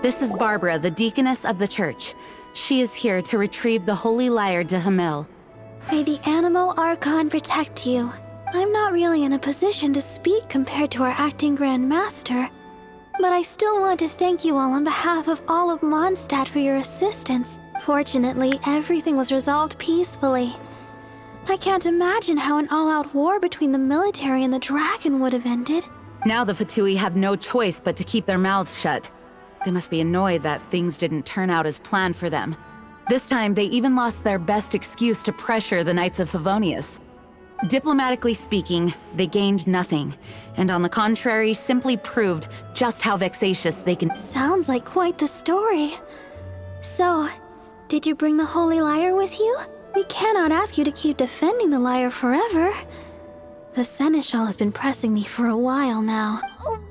This is Barbara, the deaconess of the church. She is here to retrieve the Holy Lyre de Hamil. May the Anemo Archon protect you. I'm not really in a position to speak compared to our acting Grand Master, but I still want to thank you all on behalf of all of Mondstadt for your assistance. Fortunately, everything was resolved peacefully. I can't imagine how an all-out war between the military and the dragon would have ended. Now the Fatui have no choice but to keep their mouths shut. They must be annoyed that things didn't turn out as planned for them. This time, they even lost their best excuse to pressure the Knights of Favonius. Diplomatically speaking, they gained nothing, and on the contrary, simply proved just how vexatious they can... Sounds like quite the story. So, did you bring the Holy Lyre with you? We cannot ask you to keep defending the lyre forever. The Seneschal has been pressing me for a while now.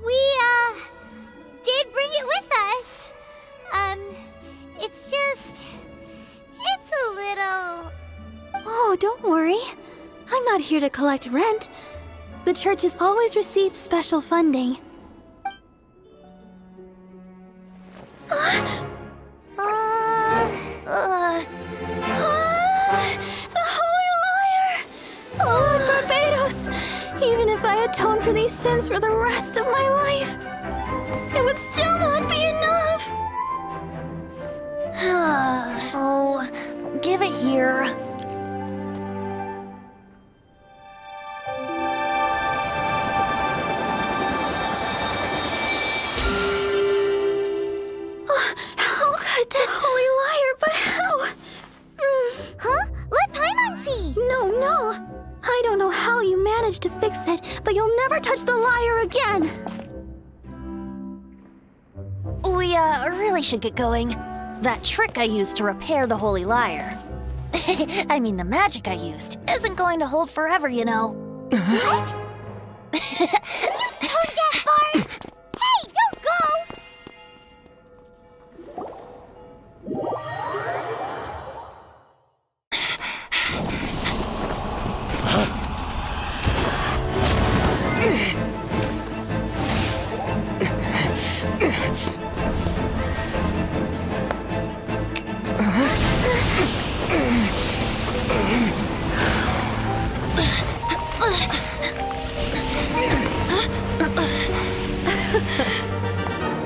We, did bring it with us. It's a little... Oh, don't worry. I'm not here to collect rent. The church has always received special funding. The Holy Lyre! Lord Barbados! Even if I atone for these sins for the rest of my life, it would still not be enough! Oh, give it here. touch the lyre again! We, really should get going. That trick I used to repair the Holy Lyre. I mean, the magic I used isn't going to hold forever, you know. What? Tone deaf, Bard! Hey, don't go!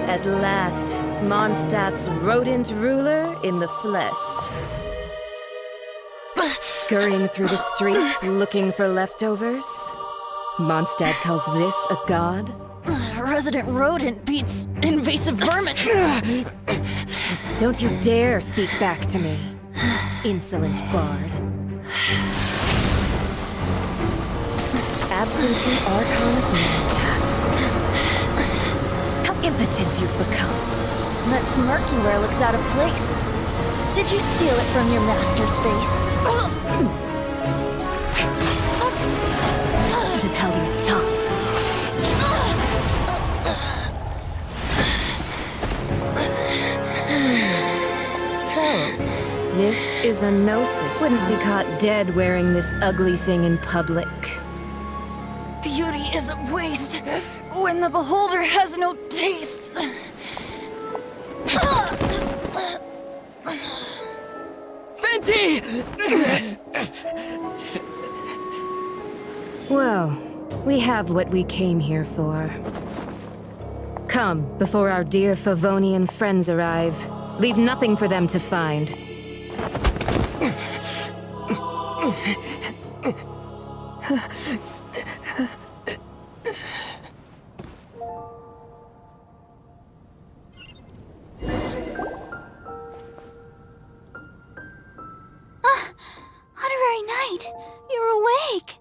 At last, Mondstadt's rodent ruler in the flesh. Scurrying through the streets looking for leftovers? Mondstadt calls this a god? Resident rodent beats invasive vermin. Don't you dare speak back to me, insolent bard. Absentee Archon of Mondstadt. How impotent you've become. That smirky wear looks out of place. Did you steal it from your master's face? Should have held your tongue. So, this is a gnosis. Wouldn't be caught dead wearing this ugly thing in public. Beauty is a waste when the beholder has no taste. Venti! Well, we have what we came here for. Come, before our dear Favonian friends arrive. Leave nothing for them to find. Honorary Knight, you're awake!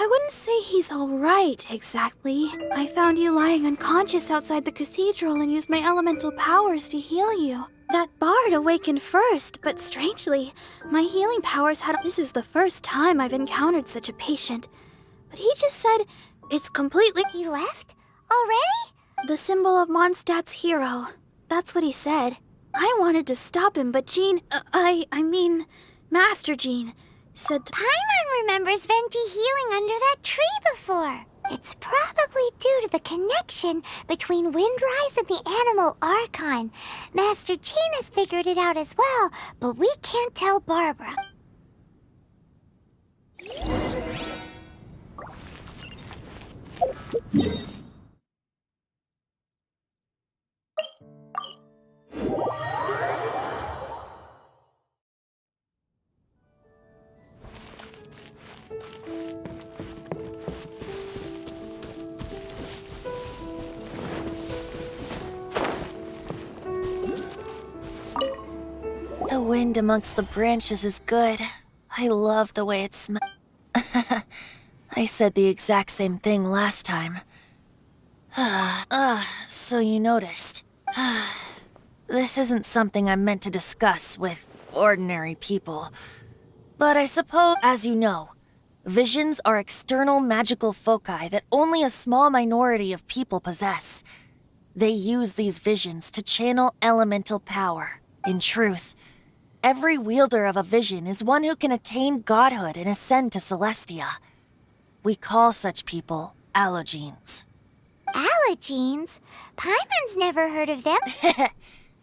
I wouldn't say he's alright, exactly. I found you lying unconscious outside the cathedral and used my elemental powers to heal you. That bard awakened first, but strangely, my healing powers had— This is the first time I've encountered such a patient. But he just said, it's completely— He left? Already? The symbol of Mondstadt's hero. That's what he said. I wanted to stop him, but Jean— I mean, Master Jean said— Paimon remembers Venti healing under that tree before. It's probably due to the connection between Windrise and the Anemo Archon. Master Jean has figured it out as well, but we can't tell Barbara. The wind amongst the branches is good. I love the way it smells. I said the exact same thing last time. So you noticed. This isn't something I'm meant to discuss with ordinary people. But I suppose, as you know, visions are external magical foci that only a small minority of people possess. They use these visions to channel elemental power. In truth, every wielder of a vision is one who can attain godhood and ascend to Celestia. We call such people Allogenes. Allogenes? Paimon's never heard of them.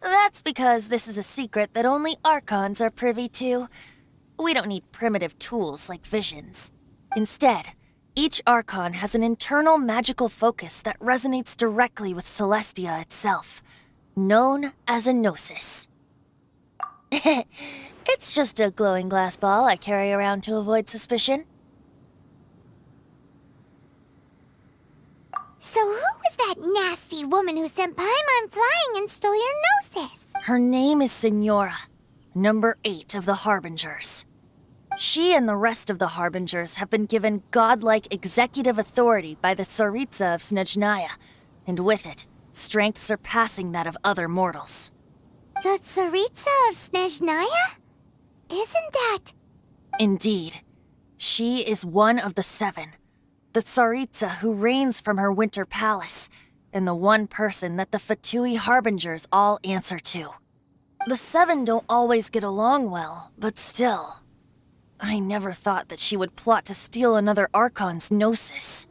That's because this is a secret that only Archons are privy to. We don't need primitive tools like visions. Instead, each Archon has an internal magical focus that resonates directly with Celestia itself, known as a gnosis. It's just a glowing glass ball I carry around to avoid suspicion. So who was that nasty woman who sent Paimon flying and stole your gnosis? Her name is Signora. number 8 of the Harbingers. She and the rest of the Harbingers have been given godlike executive authority by the Tsaritsa of Snezhnaya, and with it, strength surpassing that of other mortals. The Tsaritsa of Snezhnaya? Isn't that... Indeed. She is one of the 7, the Tsaritsa who reigns from her winter palace, and the one person that the Fatui Harbingers all answer to. The 7 don't always get along well, but still. I never thought that she would plot to steal another Archon's Gnosis.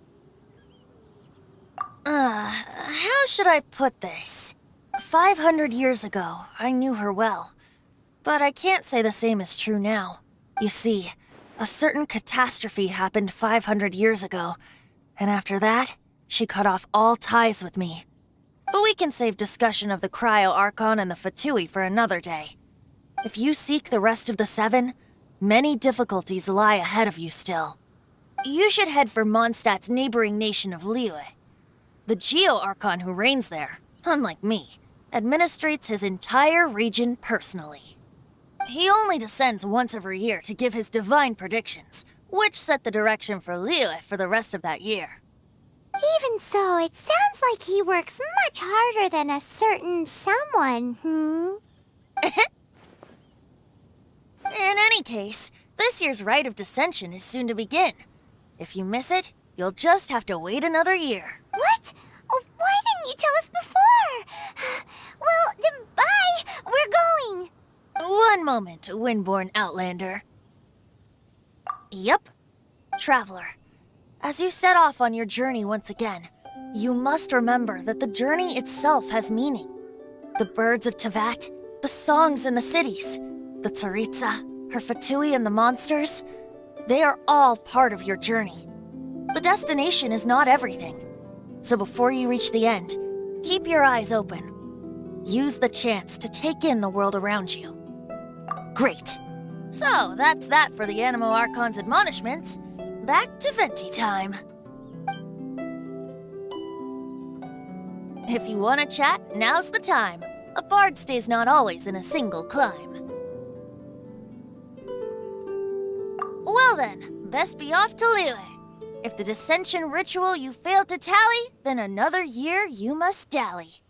How should I put this? 500 years ago, I knew her well. But I can't say the same is true now. You see, a certain catastrophe happened 500 years ago, and after that, she cut off all ties with me. But we can save discussion of the Cryo Archon and the Fatui for another day. If you seek the rest of the 7, many difficulties lie ahead of you still. You should head for Mondstadt's neighboring nation of Liyue. The Geo Archon who reigns there, unlike me, administrates his entire region personally. He only descends once every year to give his divine predictions, which set the direction for Liyue for the rest of that year. Even so, it sounds like he works much harder than a certain someone, In any case, this year's Rite of Descension is soon to begin. If you miss it, you'll just have to wait another year. What? Oh, why didn't you tell us before? Well, then bye! We're going! One moment, Windborn Outlander. Yep. Traveler, as you set off on your journey once again, you must remember that the journey itself has meaning. The birds of Teyvat, the songs in the cities, the Tsaritsa, her Fatui and the monsters, they are all part of your journey. The destination is not everything. So before you reach the end, keep your eyes open. Use the chance to take in the world around you. Great. So that's that for the Anemo Archon's admonishments. Back to Venti time. If you want to chat, now's the time. A bard stays not always in a single climb. Well then, best be off to Liyue. If the Dissension ritual you failed to tally, then another year you must dally.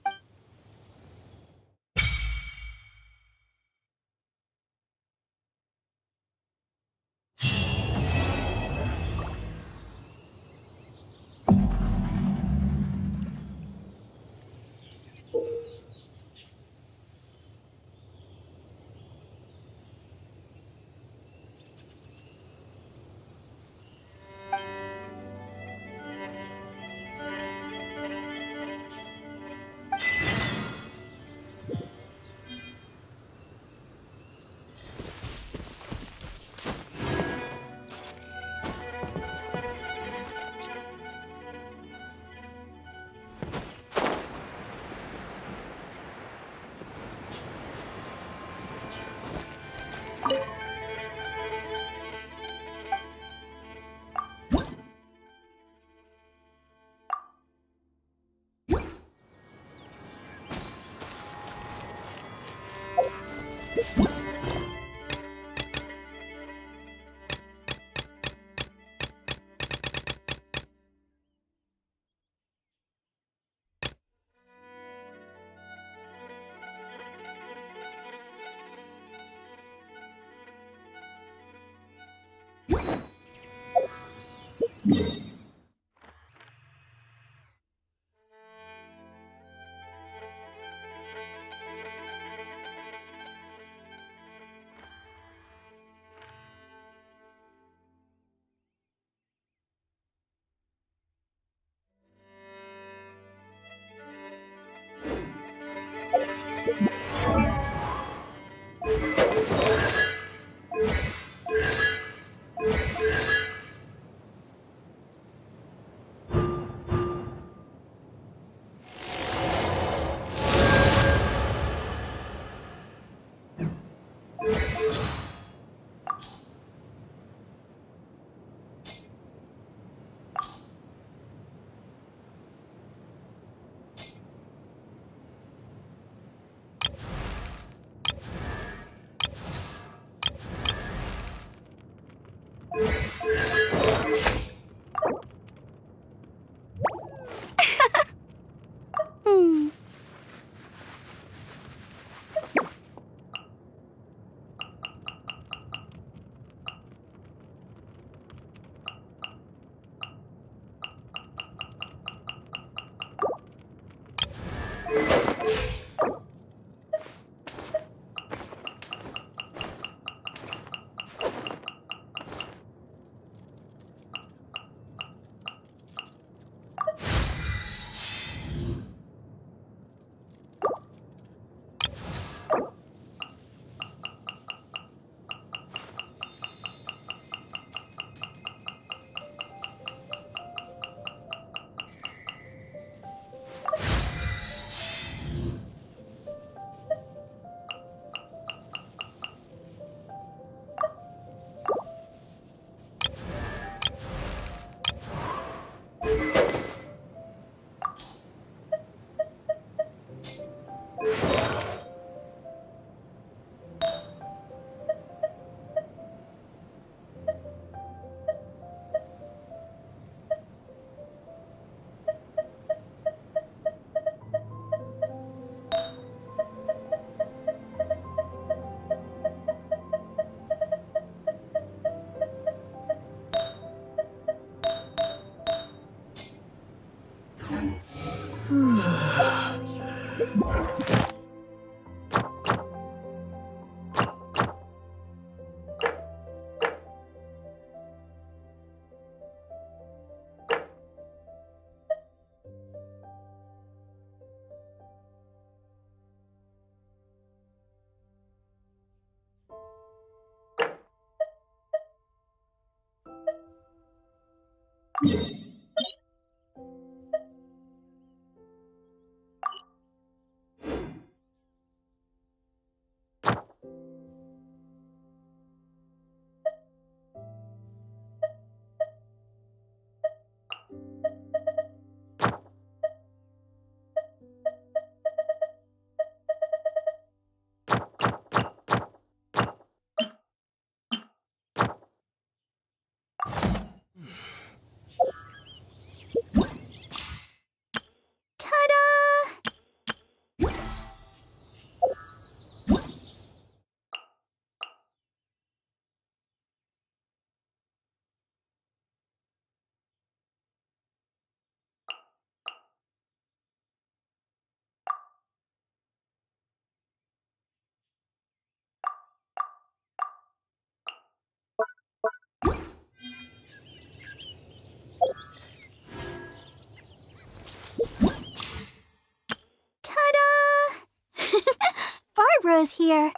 Barbara's here.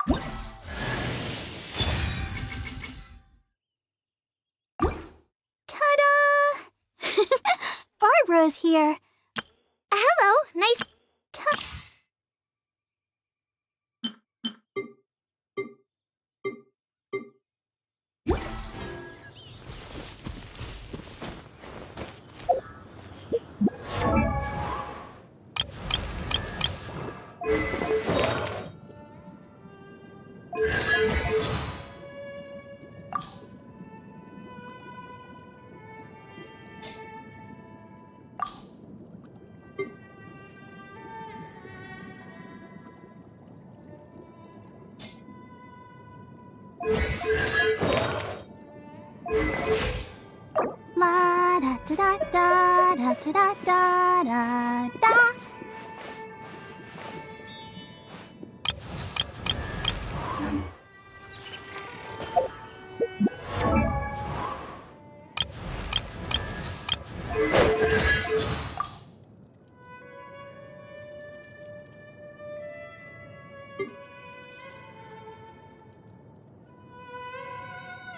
Ta-da! Barbara's here. Hello, nice. La da da da da da da da da da.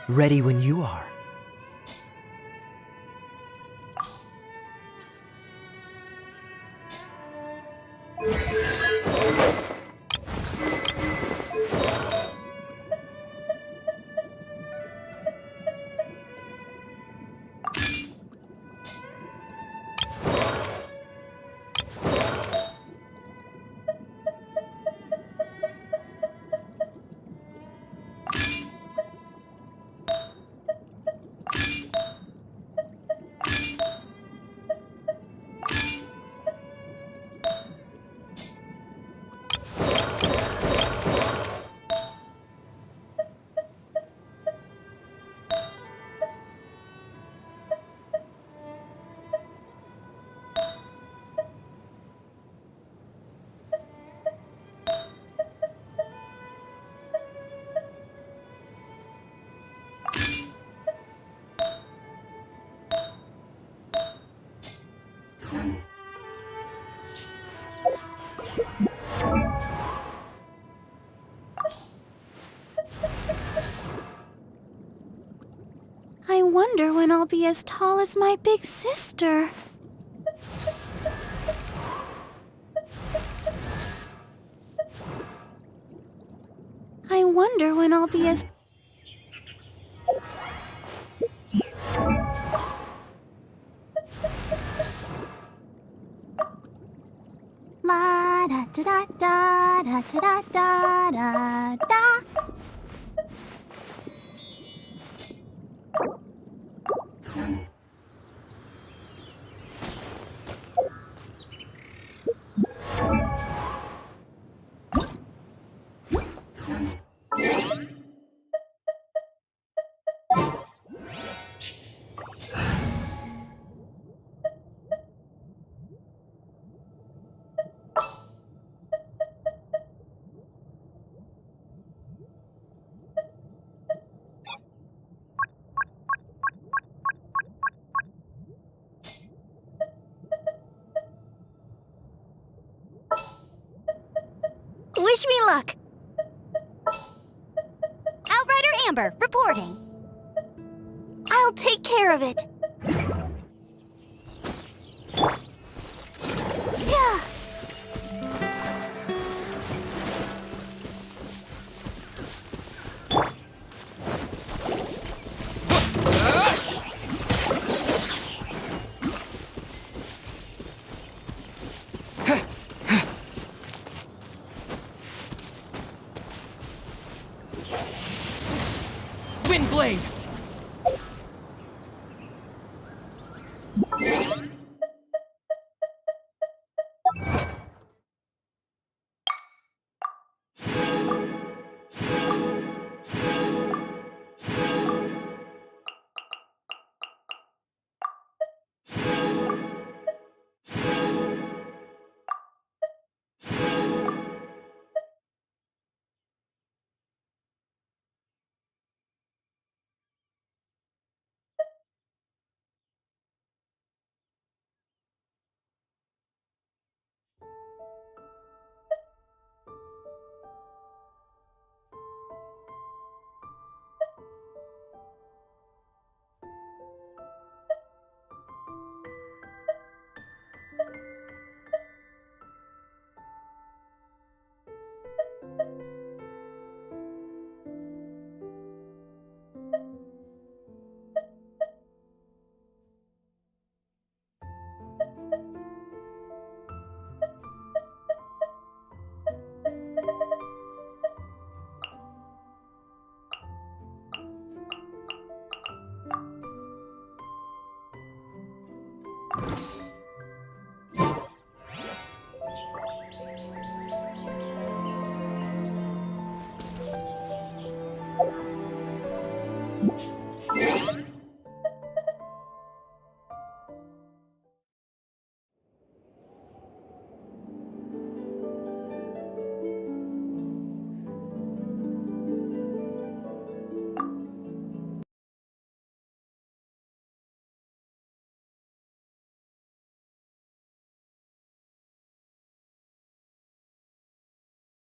Ready when you are. I wonder when I'll be as tall as my big sister. I wonder when I'll be as... La da da da da da da da da. Wish me luck! Outrider Amber, reporting. I'll take care of it. Yeah. Windblade!